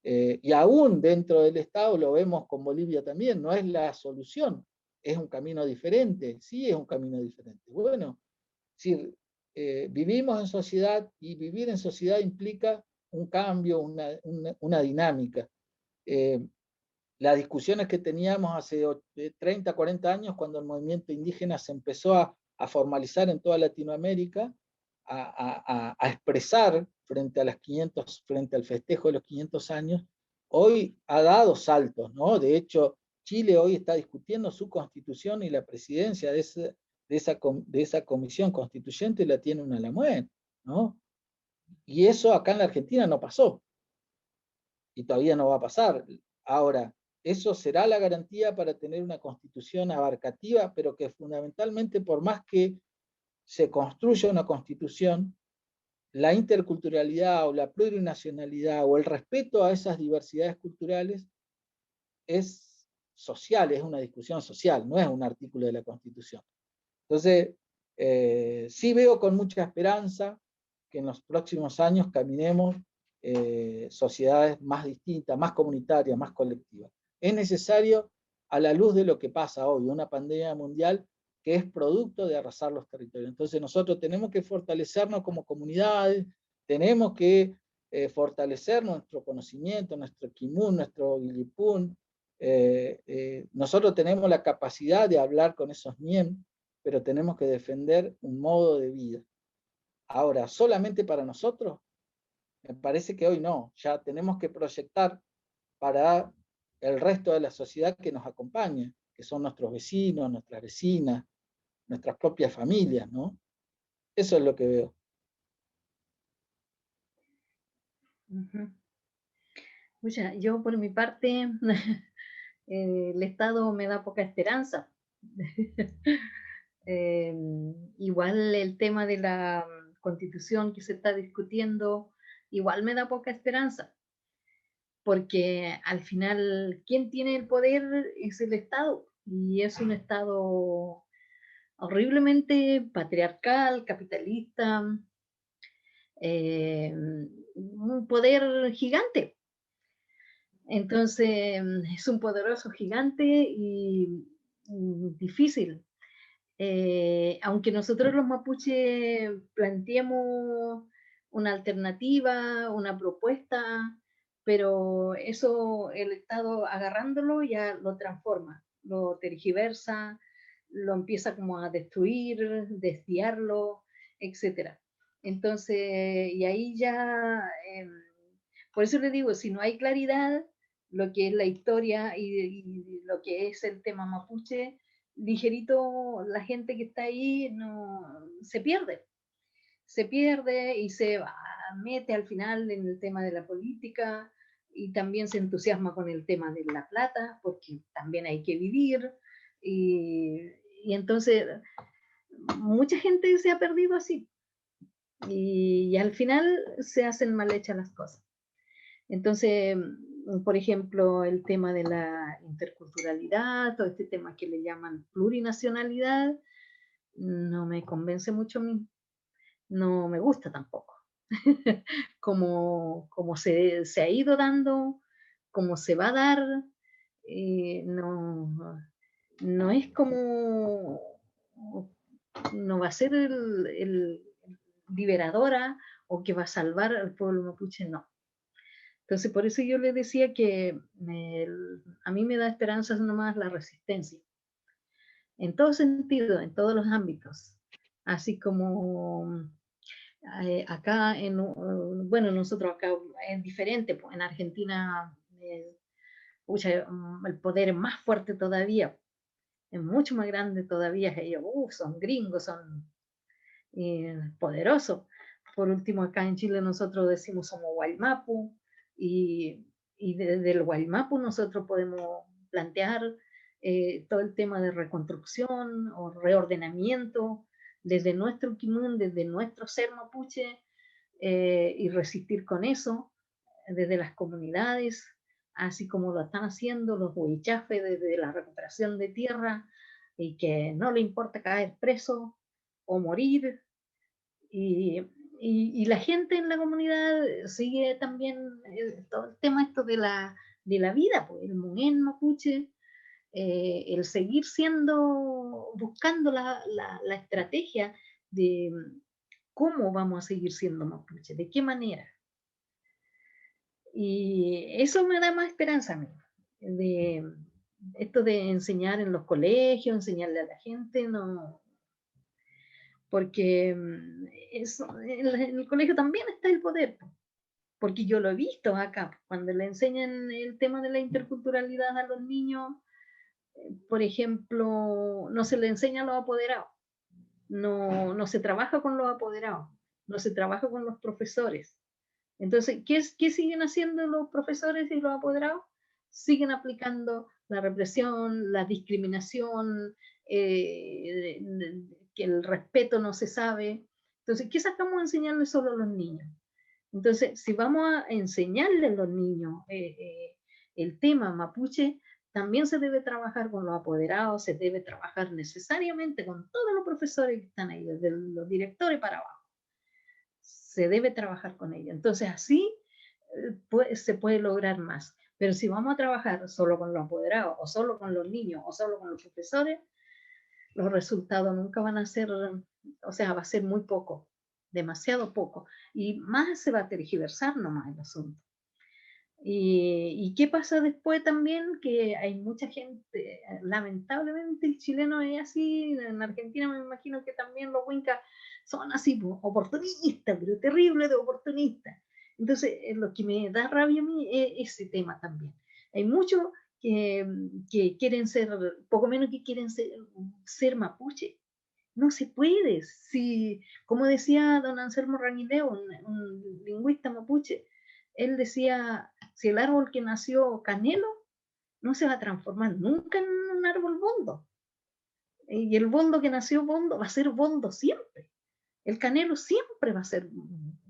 Y aún dentro del Estado, lo vemos con Bolivia también, no es la solución, es un camino diferente, sí es un camino diferente. Bueno, si vivimos en sociedad y vivir en sociedad implica un cambio, una dinámica. Las discusiones que teníamos hace 30, 40 años, cuando el movimiento indígena se empezó a formalizar en toda Latinoamérica, a expresar frente al festejo de los 500 años, hoy ha dado saltos, ¿no? De hecho, Chile hoy está discutiendo su constitución y la presidencia de esa comisión constituyente la tiene una Lamuén, ¿no? Y eso acá en la Argentina no pasó. Y todavía no va a pasar. Ahora, eso será la garantía para tener una constitución abarcativa, pero que fundamentalmente, por más que se construya una constitución, la interculturalidad o la plurinacionalidad o el respeto a esas diversidades culturales es social, es una discusión social, no es un artículo de la Constitución. Entonces, sí veo con mucha esperanza que en los próximos años caminemos sociedades más distintas, más comunitarias, más colectivas. Es necesario, a la luz de lo que pasa hoy, una pandemia mundial que es producto de arrasar los territorios. Entonces nosotros tenemos que fortalecernos como comunidades, tenemos que fortalecer nuestro conocimiento, nuestro kimun, nuestro ilipún. Nosotros tenemos la capacidad de hablar con esos miem, pero tenemos que defender un modo de vida. Ahora, solamente para nosotros, me parece que hoy no, ya tenemos que proyectar para el resto de la sociedad que nos acompaña, que son nuestros vecinos, nuestras vecinas, nuestras propias familias, ¿no? Eso es lo que veo. Pucha, yo por mi parte, el Estado me da poca esperanza. Igual el tema de la Constitución que se está discutiendo, igual me da poca esperanza, porque al final quien tiene el poder es el Estado, y es un Estado horriblemente patriarcal, capitalista, un poder gigante. Entonces, es un poderoso gigante y difícil. Aunque nosotros los mapuches planteemos una alternativa, una propuesta, pero eso el Estado agarrándolo ya lo transforma, lo tergiversa, lo empieza como a destruir, desviarlo, etc. Entonces, y ahí ya, por eso le digo, si no hay claridad, lo que es la historia y lo que es el tema mapuche, ligerito la gente que está ahí no, se pierde y se mete al final en el tema de la política y también se entusiasma con el tema de la plata, porque también hay que vivir, y entonces mucha gente se ha perdido así, y al final se hacen mal hechas las cosas. Entonces, por ejemplo, el tema de la interculturalidad, todo este tema que le llaman plurinacionalidad, no me convence mucho a mí, no me gusta tampoco. como se ha ido dando, como se va a dar, no es como, no va a ser el liberadora o que va a salvar al pueblo mapuche, no. Entonces, por eso yo le decía que a mí me da esperanzas nomás la resistencia, en todo sentido, en todos los ámbitos, así como acá, bueno, nosotros acá es diferente, pues en Argentina el poder es más fuerte todavía, es mucho más grande todavía, ellos son gringos, son poderosos. Por último, acá en Chile nosotros decimos somos Guaymapu, y desde el Guaymapu nosotros podemos plantear todo el tema de reconstrucción o reordenamiento desde nuestro Quimun, desde nuestro ser mapuche, y resistir con eso desde las comunidades, así como lo están haciendo los huichafes desde la recuperación de tierra, y que no le importa caer preso o morir, y la gente en la comunidad sigue también todo el tema esto de la vida, pues, el Mugen mapuche, el seguir buscando la estrategia de cómo vamos a seguir siendo mapuche, de qué manera. Y eso me da más esperanza a mí, de esto de enseñar en los colegios, enseñarle a la gente, no, porque en el colegio también está el poder, porque yo lo he visto acá, cuando le enseñan el tema de la interculturalidad a los niños, por ejemplo, no se le enseña a los apoderados, no se trabaja con los apoderados, no se trabaja con los profesores. Entonces, ¿qué siguen haciendo los profesores y los apoderados? Siguen aplicando la represión, la discriminación, que el respeto no se sabe. Entonces, ¿qué sacamos a enseñarles solo a los niños? Entonces, si vamos a enseñarle a los niños el tema mapuche, también se debe trabajar con los apoderados, se debe trabajar necesariamente con todos los profesores que están ahí, desde los directores para abajo. Se debe trabajar con ellos. Entonces, así se puede lograr más. Pero si vamos a trabajar solo con los apoderados, o solo con los niños, o solo con los profesores, los resultados nunca van a ser, o sea, va a ser muy poco, demasiado poco, y más se va a tergiversar nomás el asunto. ¿Y qué pasa después también? Que hay mucha gente, lamentablemente el chileno es así, en Argentina me imagino que también los huincas son así, oportunistas, pero terrible de oportunistas. Entonces, lo que me da rabia a mí es ese tema también. Hay muchos que quieren ser, poco menos que quieren ser mapuche. No se puede. Si, como decía don Anselmo Ranguileo, un lingüista mapuche, él decía, si el árbol que nació canelo no se va a transformar nunca en un árbol bondo. Y el bondo que nació bondo va a ser bondo siempre. El canelo siempre va a ser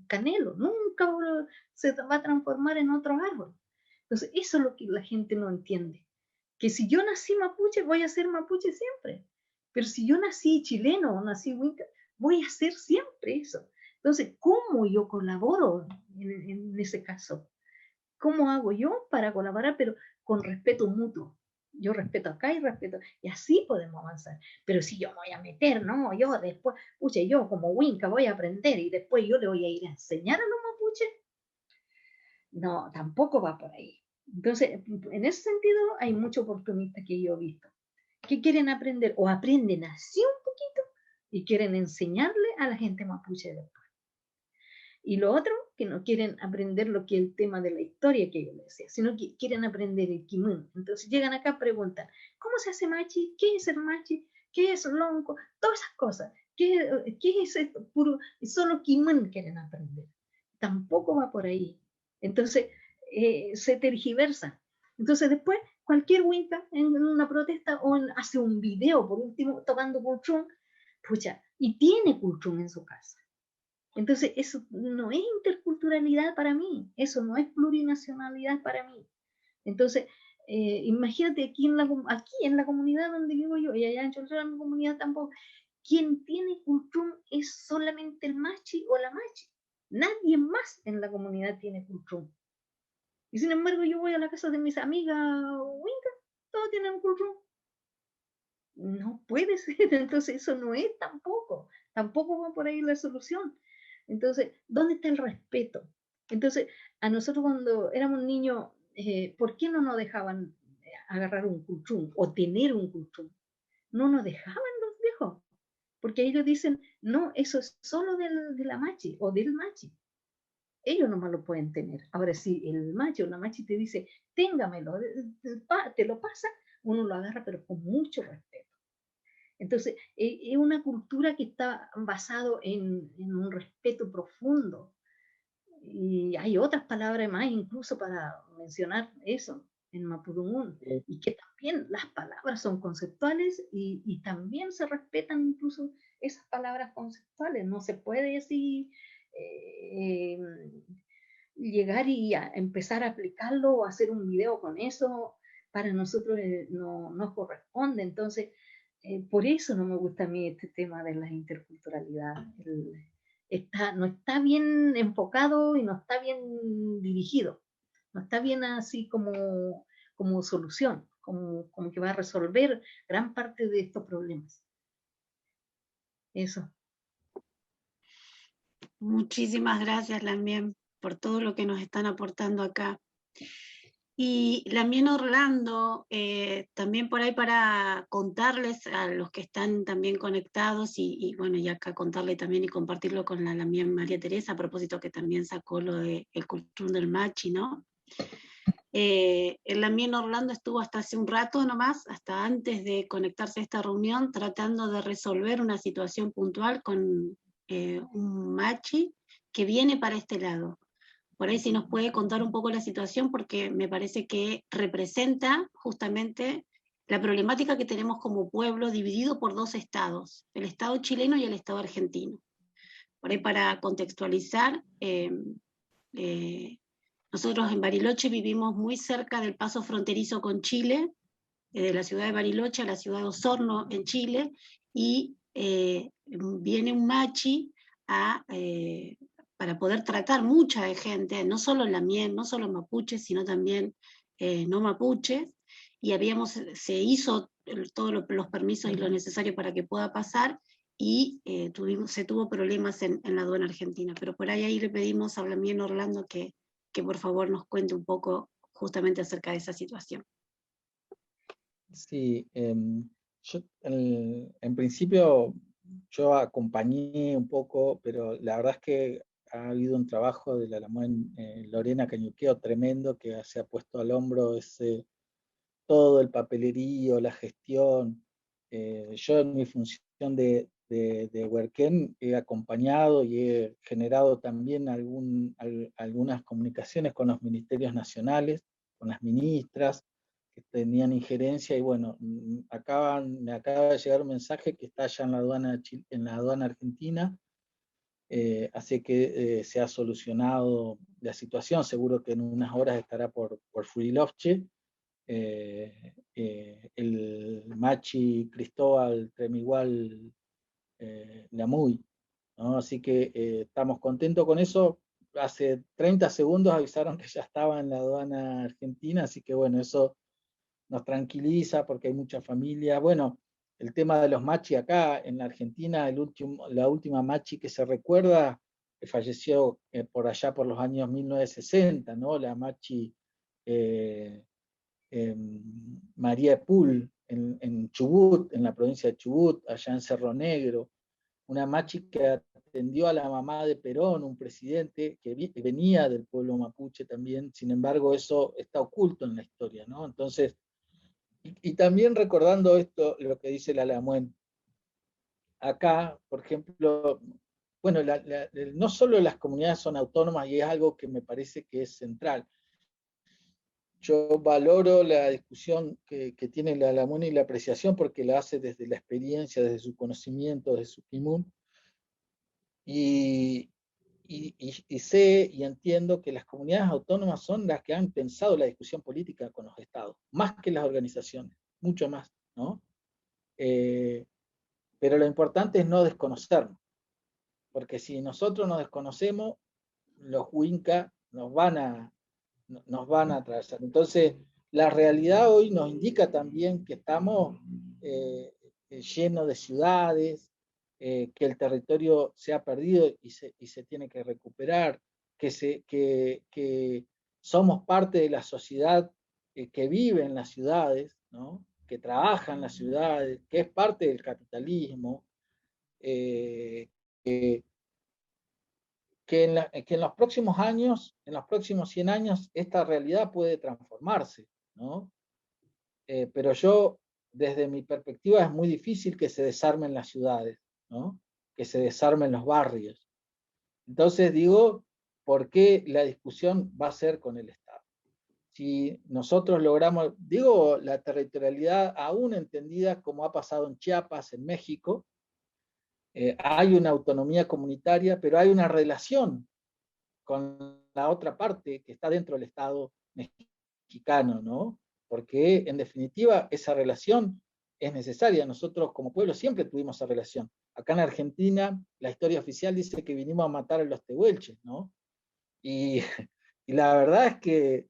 canelo, nunca se va a transformar en otro árbol. Entonces, eso es lo que la gente no entiende. Que si yo nací mapuche, voy a ser mapuche siempre. Pero si yo nací chileno o nací huinca, voy a ser siempre eso. Entonces, ¿cómo yo colaboro en ese caso? ¿Cómo hago yo para colaborar, pero con respeto mutuo? Yo respeto acá y respeto, y así podemos avanzar. Pero si yo me voy a meter, no, yo después, pucha, yo como Winca voy a aprender y después yo le voy a ir a enseñar a los mapuches, no, tampoco va por ahí. Entonces, en ese sentido, hay muchos oportunistas que yo he visto, que quieren aprender o aprenden así un poquito y quieren enseñarle a la gente mapuche después. Y lo otro, que no quieren aprender lo que es el tema de la historia que yo les decía, sino que quieren aprender el kimun. Entonces llegan acá, preguntan, ¿cómo se hace machi? ¿Qué es el machi? ¿Qué es lonco? Todas esas cosas. ¿Qué es esto? Puro, solo kimun quieren aprender. Tampoco va por ahí. Entonces se tergiversa. Entonces después cualquier winca en una protesta o hace un video, por último, tocando cultrún, pucha, y tiene cultrún en su casa. Entonces, eso no es interculturalidad para mí, eso no es plurinacionalidad para mí. Entonces, imagínate aquí en la comunidad donde vivo yo, y allá en Cholchora, en mi comunidad tampoco, quien tiene cultrún es solamente el machi o la machi. Nadie más en la comunidad tiene cultrún. Y sin embargo, yo voy a la casa de mis amigas Winca, todos tienen cultrún. No puede ser, entonces eso no es tampoco va por ahí la solución. Entonces, ¿dónde está el respeto? Entonces, a nosotros cuando éramos niños, ¿por qué no nos dejaban agarrar un cultrún o tener un cultrún? No nos dejaban los viejos, porque ellos dicen, no, eso es solo de la machi o del machi. Ellos nomás lo pueden tener. Ahora, si el machi o la machi te dice, téngamelo, te lo pasa, uno lo agarra, pero con mucho respeto. Entonces, es una cultura que está basado en un respeto profundo. Y hay otras palabras más incluso para mencionar eso en Mapudungún. Y que también las palabras son conceptuales y también se respetan incluso esas palabras conceptuales. No se puede así llegar y empezar a aplicarlo o hacer un video con eso. Para nosotros no corresponde. Entonces, por eso no me gusta a mí este tema de la interculturalidad. No está bien enfocado y no está bien dirigido. No está bien así como solución, como que va a resolver gran parte de estos problemas. Eso. Muchísimas gracias, Lamien, por todo lo que nos están aportando acá. Y Lamien Orlando, también por ahí para contarles a los que están también conectados y bueno, y acá contarle también y compartirlo con la Lamien María Teresa, a propósito que también sacó lo de el cultrún del machi, ¿no? El Lamien Orlando estuvo hasta hace un rato nomás, hasta antes de conectarse a esta reunión, tratando de resolver una situación puntual con un machi que viene para este lado. Por ahí si nos puede contar un poco la situación, porque me parece que representa justamente la problemática que tenemos como pueblo dividido por dos estados, el estado chileno y el estado argentino. Por ahí para contextualizar, nosotros en Bariloche vivimos muy cerca del paso fronterizo con Chile, de la ciudad de Bariloche a la ciudad de Osorno en Chile, y viene un machi para poder tratar mucha de gente, no solo Lamien, no solo mapuches, sino también no mapuches, y se hizo todos los permisos y lo necesario para que pueda pasar, y se tuvo problemas en la aduana argentina. Pero por ahí le pedimos a Lamien Orlando que por favor nos cuente un poco justamente acerca de esa situación. Sí, yo en principio yo acompañé un poco, pero la verdad es que ha habido un trabajo de la Lorena Cañuqueo tremendo, que se ha puesto al hombro todo el papelerío, la gestión. Yo en mi función de huerquén he acompañado y he generado también algunas comunicaciones con los ministerios nacionales, con las ministras que tenían injerencia, y bueno, me acaba de llegar un mensaje que está allá en la aduana argentina, así que se ha solucionado la situación, seguro que en unas horas estará por Furilovche. El machi Cristóbal Tremigual Lamuy, ¿no? Así que estamos contentos con eso. Hace 30 segundos avisaron que ya estaba en la aduana argentina, así que bueno, eso nos tranquiliza porque hay mucha familia. Bueno, el tema de los machi acá en la Argentina, la última machi que se recuerda falleció por allá por los años 1960, ¿no? La machi María Pul en Chubut, en la provincia de Chubut, allá en Cerro Negro, una machi que atendió a la mamá de Perón, un presidente que venía del pueblo mapuche también. Sin embargo, eso está oculto en la historia, ¿no? Entonces, y también recordando esto, lo que dice la Lamuén, acá, por ejemplo, bueno, no solo las comunidades son autónomas, y es algo que me parece que es central. Yo valoro la discusión que tiene la Lamuén y la apreciación porque la hace desde la experiencia, desde su conocimiento, desde su kimun, y sé y entiendo que las comunidades autónomas son las que han pensado la discusión política con los estados, más que las organizaciones, mucho más, ¿no? Pero lo importante es no desconocernos, porque si nosotros nos desconocemos, los Winca nos van a atravesar. Entonces, la realidad hoy nos indica también que estamos llenos de ciudades, que el territorio se ha perdido y se tiene que recuperar, que somos parte de la sociedad que vive en las ciudades, ¿no? Que trabaja en las ciudades, que es parte del capitalismo, que en los próximos años, en los próximos 100 años, esta realidad puede transformarse, ¿no? Pero yo, desde mi perspectiva, es muy difícil que se desarmen las ciudades, ¿no? Que se desarmen los barrios. Entonces digo, ¿por qué la discusión va a ser con el Estado? Si nosotros logramos, digo, la territorialidad aún entendida como ha pasado en Chiapas, en México, hay una autonomía comunitaria, pero hay una relación con la otra parte que está dentro del Estado mexicano, ¿no? Porque en definitiva esa relación es necesaria. Nosotros como pueblo siempre tuvimos esa relación. Acá en Argentina la historia oficial dice que vinimos a matar a los tehuelches, ¿no? Y la verdad es que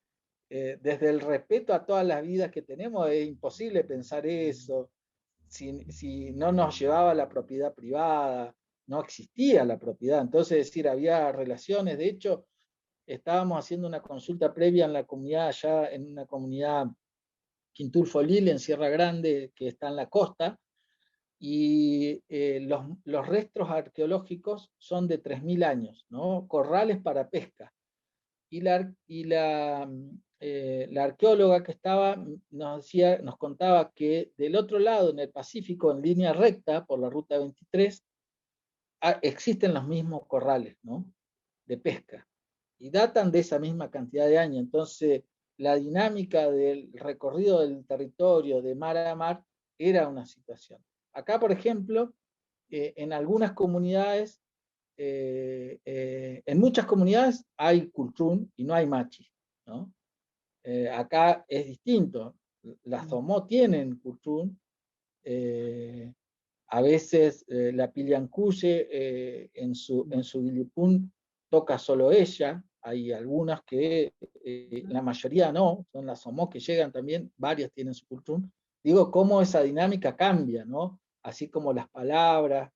desde el respeto a todas las vidas que tenemos es imposible pensar eso. Si no nos llevaba la propiedad privada, no existía la propiedad. Entonces, es decir, había relaciones. De hecho, estábamos haciendo una consulta previa en la comunidad, allá en una comunidad Quintulfo-Lil, en Sierra Grande, que está en la costa, y los restos arqueológicos son de 3000 años, ¿no? Corrales para pesca. Y la arqueóloga que estaba nos contaba que del otro lado, en el Pacífico, en línea recta, por la ruta 23, existen los mismos corrales, ¿no? De pesca. Y datan de esa misma cantidad de años. Entonces, la dinámica del recorrido del territorio de mar a mar era una situación. Acá, por ejemplo, en algunas comunidades, en muchas comunidades hay cultrún y no hay machi, ¿no? Acá es distinto. Las Zomó tienen cultrún, a veces la Pillancuye en su Guilipún toca solo ella, hay algunas que, la mayoría no, son las Zomó que llegan también, varias tienen su cultrún. Digo, cómo esa dinámica cambia, ¿no? Así como las palabras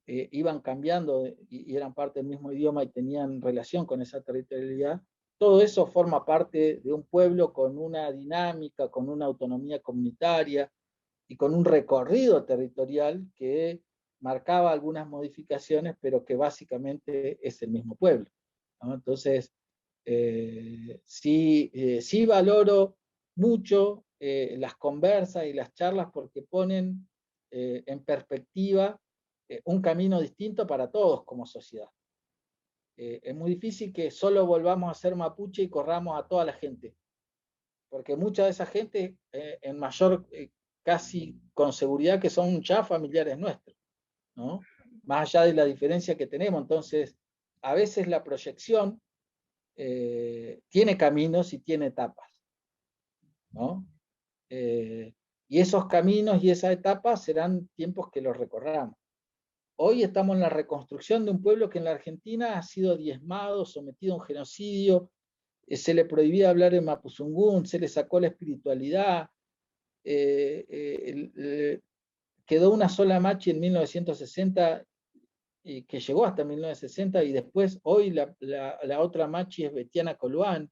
iban cambiando y eran parte del mismo idioma y tenían relación con esa territorialidad. Todo eso forma parte de un pueblo con una dinámica, con una autonomía comunitaria y con un recorrido territorial que marcaba algunas modificaciones, pero que básicamente es el mismo pueblo, ¿no? Entonces, sí valoro mucho las conversas y las charlas porque ponen en perspectiva un camino distinto para todos como sociedad. Es muy difícil que solo volvamos a ser mapuche y corramos a toda la gente, porque mucha de esa gente, en mayor, casi con seguridad que son ya familiares nuestros, ¿no? Más allá de la diferencia que tenemos. Entonces, a veces la proyección tiene caminos y tiene etapas, ¿no? Y esos caminos y esas etapas serán tiempos que los recorramos. hoy estamos en la reconstrucción de un pueblo que en la Argentina ha sido diezmado, sometido a un genocidio, se le prohibía hablar en mapuzungún, se le sacó la espiritualidad, quedó una sola machi en 1960, que llegó hasta 1960, y después hoy la otra machi es Betiana Coluán,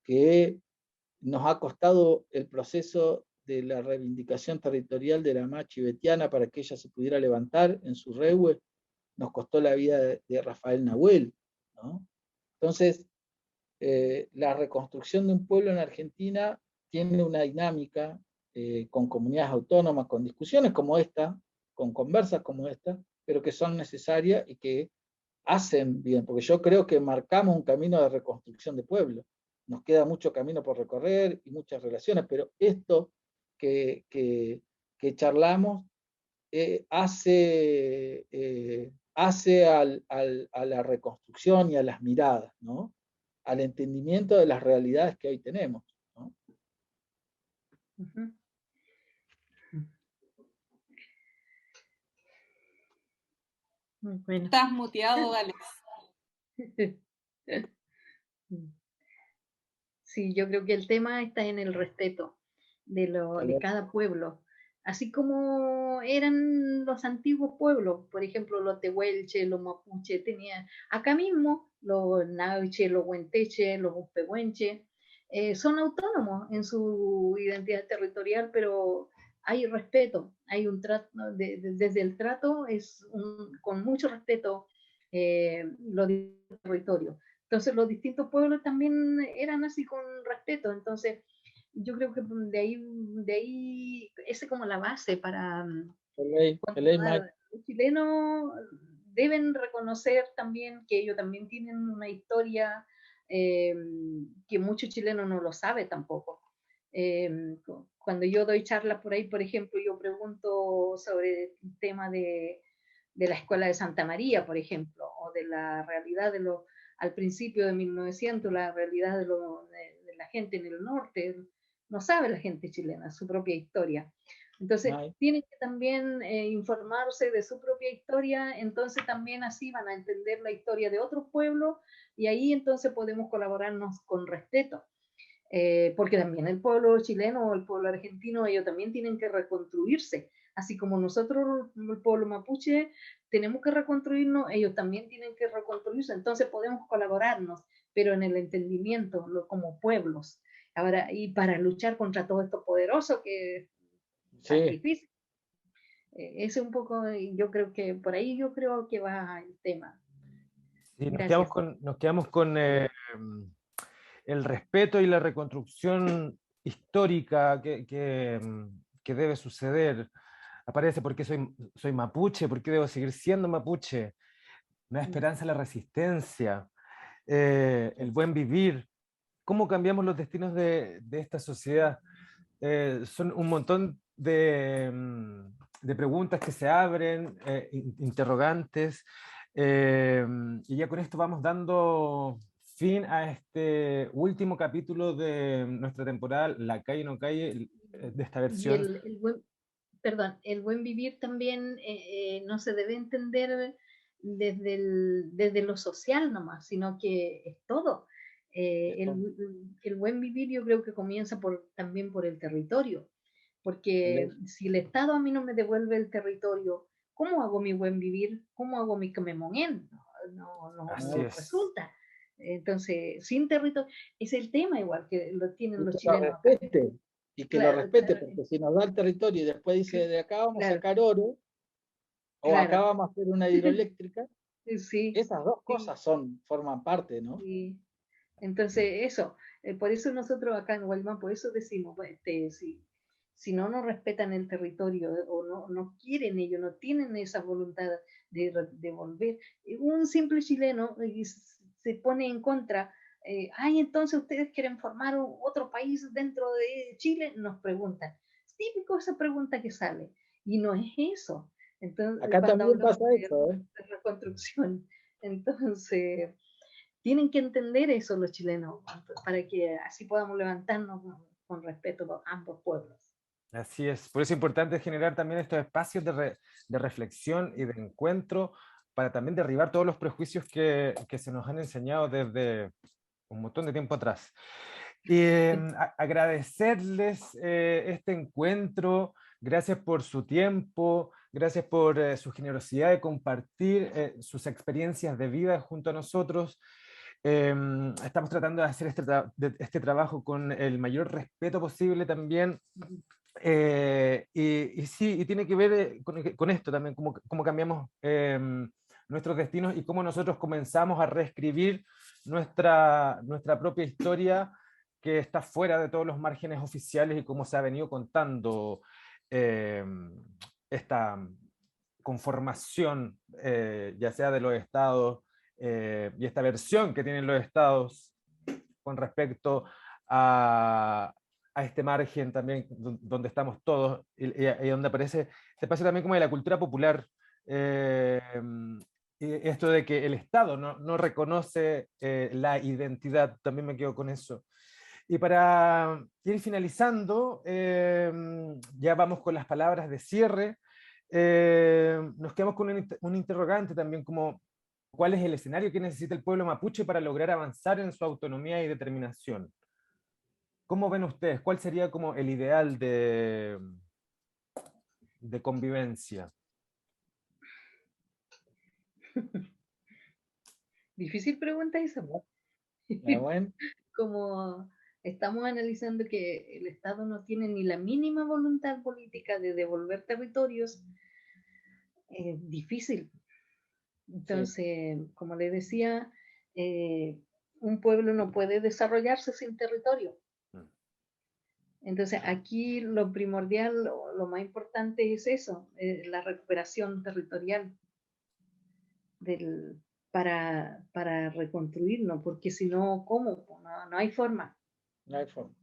que nos ha costado el proceso de la reivindicación territorial de la machi betiana para que ella se pudiera levantar en su rehue, nos costó la vida de Rafael Nahuel, ¿no? Entonces, la reconstrucción de un pueblo en Argentina tiene una dinámica con comunidades autónomas, con discusiones como esta, con conversas como esta, pero que son necesarias y que hacen bien, porque yo creo que marcamos un camino de reconstrucción de pueblo. Nos queda mucho camino por recorrer y muchas relaciones, pero esto que charlamos hace a la reconstrucción y a las miradas, ¿no? Al entendimiento de las realidades que hoy tenemos, ¿no? Ujú. Muy bueno. Estás muteado, Alex. Sí, yo creo que el tema está en el respeto de cada pueblo. Así como eran los antiguos pueblos, por ejemplo, los tehuelche, los mapuche, tenían acá mismo los nauche, los huenteche, los pehuenche, son autónomos en su identidad territorial, pero hay respeto, hay un trato, desde el trato con mucho respeto los territorios. Entonces los distintos pueblos también eran así con respeto, entonces yo creo que de ahí esa es como la base para los chilenos deben reconocer también que ellos también tienen una historia que muchos chilenos no lo saben tampoco. Cuando yo doy charlas por ahí, por ejemplo, yo pregunto sobre el tema de la Escuela de Santa María, por ejemplo, o de la realidad al principio de 1900, la realidad de la gente en el norte. No sabe la gente chilena su propia historia. Entonces, tienen que también informarse de su propia historia, entonces también así van a entender la historia de otros pueblos y ahí entonces podemos colaborarnos con respeto. Porque también el pueblo chileno o el pueblo argentino, ellos también tienen que reconstruirse, así como nosotros, el pueblo mapuche, tenemos que reconstruirnos, ellos también tienen que reconstruirse, entonces podemos colaborarnos, pero en el entendimiento, como pueblos. Ahora, y para luchar contra todo esto poderoso que es tan difícil. Ese es un poco, yo creo que por ahí yo creo que va el tema. Sí, nos quedamos con el respeto y la reconstrucción histórica que debe suceder. Aparece porque soy mapuche, porque debo seguir siendo mapuche. Nueva esperanza, la resistencia, el buen vivir. ¿Cómo cambiamos los destinos de esta sociedad? Son un montón de preguntas que se abren, interrogantes, y ya con esto vamos dando fin a este último capítulo de nuestra temporada La Calle No Calle, de esta versión. Y el buen vivir también no se debe entender desde lo social nomás, sino que es todo. El buen vivir yo creo que comienza también por el territorio, porque si el Estado a mí no me devuelve el territorio, ¿cómo hago mi buen vivir? ¿Cómo hago mi camemonén? No resulta. Entonces, sin territorio, es el tema igual que lo tienen los chilenos. Y que lo respete, porque si nos da el territorio y después dice, de acá vamos a sacar oro, o acá vamos a hacer una hidroeléctrica, esas dos cosas forman parte, ¿no? Sí. Entonces, eso, por eso nosotros acá en Guaymán, por eso decimos, si no nos respetan el territorio o no quieren ellos, no tienen esa voluntad de volver, un simple chileno se pone en contra. Entonces ustedes quieren formar otro país dentro de Chile, nos preguntan. Es típico esa pregunta que sale, y no es eso. Entonces, acá también pasa eso, de reconstrucción. Entonces, tienen que entender eso los chilenos, para que así podamos levantarnos con respeto a ambos pueblos. Así es, por eso es importante generar también estos espacios de reflexión y de encuentro para también derribar todos los prejuicios que se nos han enseñado desde un montón de tiempo atrás. Agradecerles este encuentro, gracias por su tiempo, gracias por su generosidad de compartir sus experiencias de vida junto a nosotros. Estamos tratando de hacer este trabajo con el mayor respeto posible también. Y tiene que ver con esto también, cómo cambiamos nuestros destinos y cómo nosotros comenzamos a reescribir nuestra propia historia, que está fuera de todos los márgenes oficiales, y cómo se ha venido contando esta conformación, ya sea de los estados, y esta versión que tienen los estados con respecto a este margen también donde estamos todos, y donde aparece este espacio también como de la cultura popular, y esto de que el Estado no reconoce la identidad, también me quedo con eso. Y para ir finalizando, ya vamos con las palabras de cierre, nos quedamos con un interrogante también, como ¿cuál es el escenario que necesita el pueblo mapuche para lograr avanzar en su autonomía y determinación? ¿Cómo ven ustedes? ¿Cuál sería como el ideal de convivencia? Difícil pregunta esa, ¿no? Bueno. Como estamos analizando que el Estado no tiene ni la mínima voluntad política de devolver territorios, es difícil. Entonces, sí, como les decía, un pueblo no puede desarrollarse sin territorio. Entonces, aquí lo primordial, lo más importante es eso, la recuperación territorial para reconstruirnos, porque si no, ¿cómo? No hay forma. No hay forma.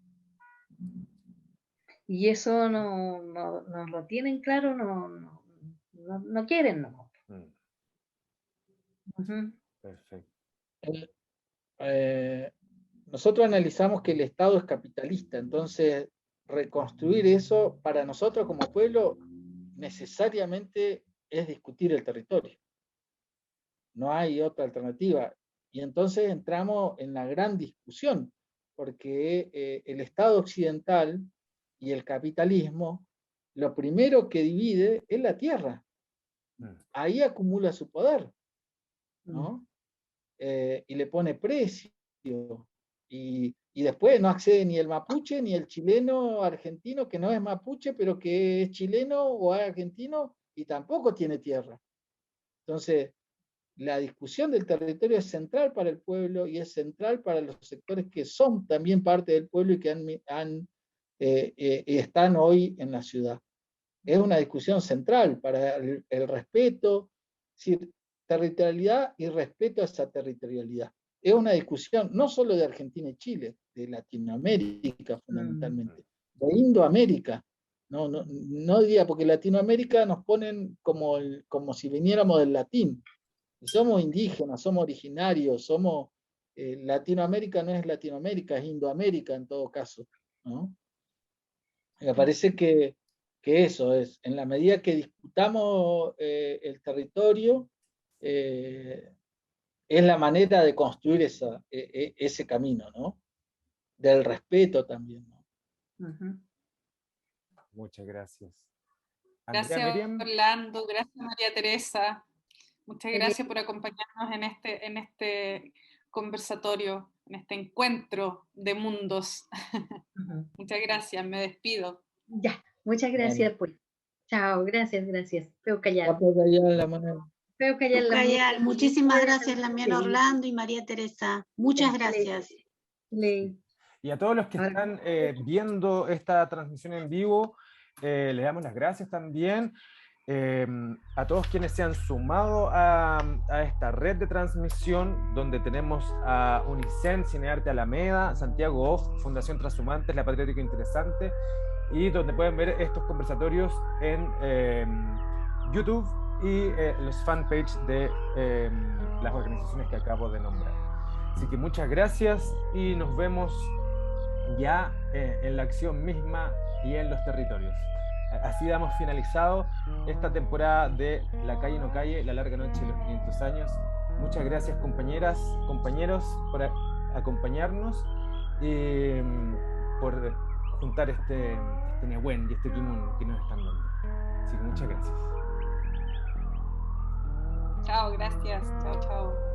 Y eso no lo tienen claro, no quieren, ¿no? Perfecto. Nosotros analizamos que el Estado es capitalista, entonces reconstruir eso para nosotros como pueblo necesariamente es discutir el territorio. No hay otra alternativa. Y entonces entramos en la gran discusión, porque el Estado occidental y el capitalismo, lo primero que divide es la tierra. Ahí acumula su poder, ¿no? Y le pone precio. Y después no accede ni el mapuche, ni el chileno argentino, que no es mapuche, pero que es chileno o argentino, y tampoco tiene tierra. Entonces, la discusión del territorio es central para el pueblo y es central para los sectores que son también parte del pueblo y que están hoy en la ciudad. Es una discusión central para el respeto, es decir, territorialidad y respeto a esa territorialidad. Es una discusión no solo de Argentina y Chile, de Latinoamérica fundamentalmente, de Indoamérica. No diría, porque Latinoamérica nos ponen como si viniéramos del latín. Somos indígenas, somos originarios, Latinoamérica no es Latinoamérica, es Indoamérica en todo caso, ¿no? Me parece que eso es, en la medida que discutamos el territorio, es la manera de construir ese camino, ¿no? Del respeto también, ¿no? Muchas gracias. Gracias, Miriam. Orlando, gracias, María Teresa. Muchas gracias por acompañarnos en este conversatorio, en este encuentro de mundos. Muchas gracias, me despido. Ya, muchas gracias, pues. Chao, gracias. Feo callar. Feo callar. Muchísimas gracias, Lamien, Orlando y María Teresa. Muchas gracias. Y a todos los que están viendo esta transmisión en vivo, les damos las gracias también. A todos quienes se han sumado a esta red de transmisión, donde tenemos a Unicen, Cinearte Alameda, Santiago Off, Fundación Transhumantes, La Patriótica Interesante, y donde pueden ver estos conversatorios en YouTube y los fanpage de las organizaciones que acabo de nombrar. Así que muchas gracias y nos vemos ya en la acción misma y en los territorios. Así damos finalizado esta temporada de La Calle No Calle, la larga noche de los 500 años. Muchas gracias, compañeras, compañeros, por acompañarnos y por juntar este Nehuen y este Kimun que nos están dando. Así que muchas gracias. Chao, gracias. Chao, chao.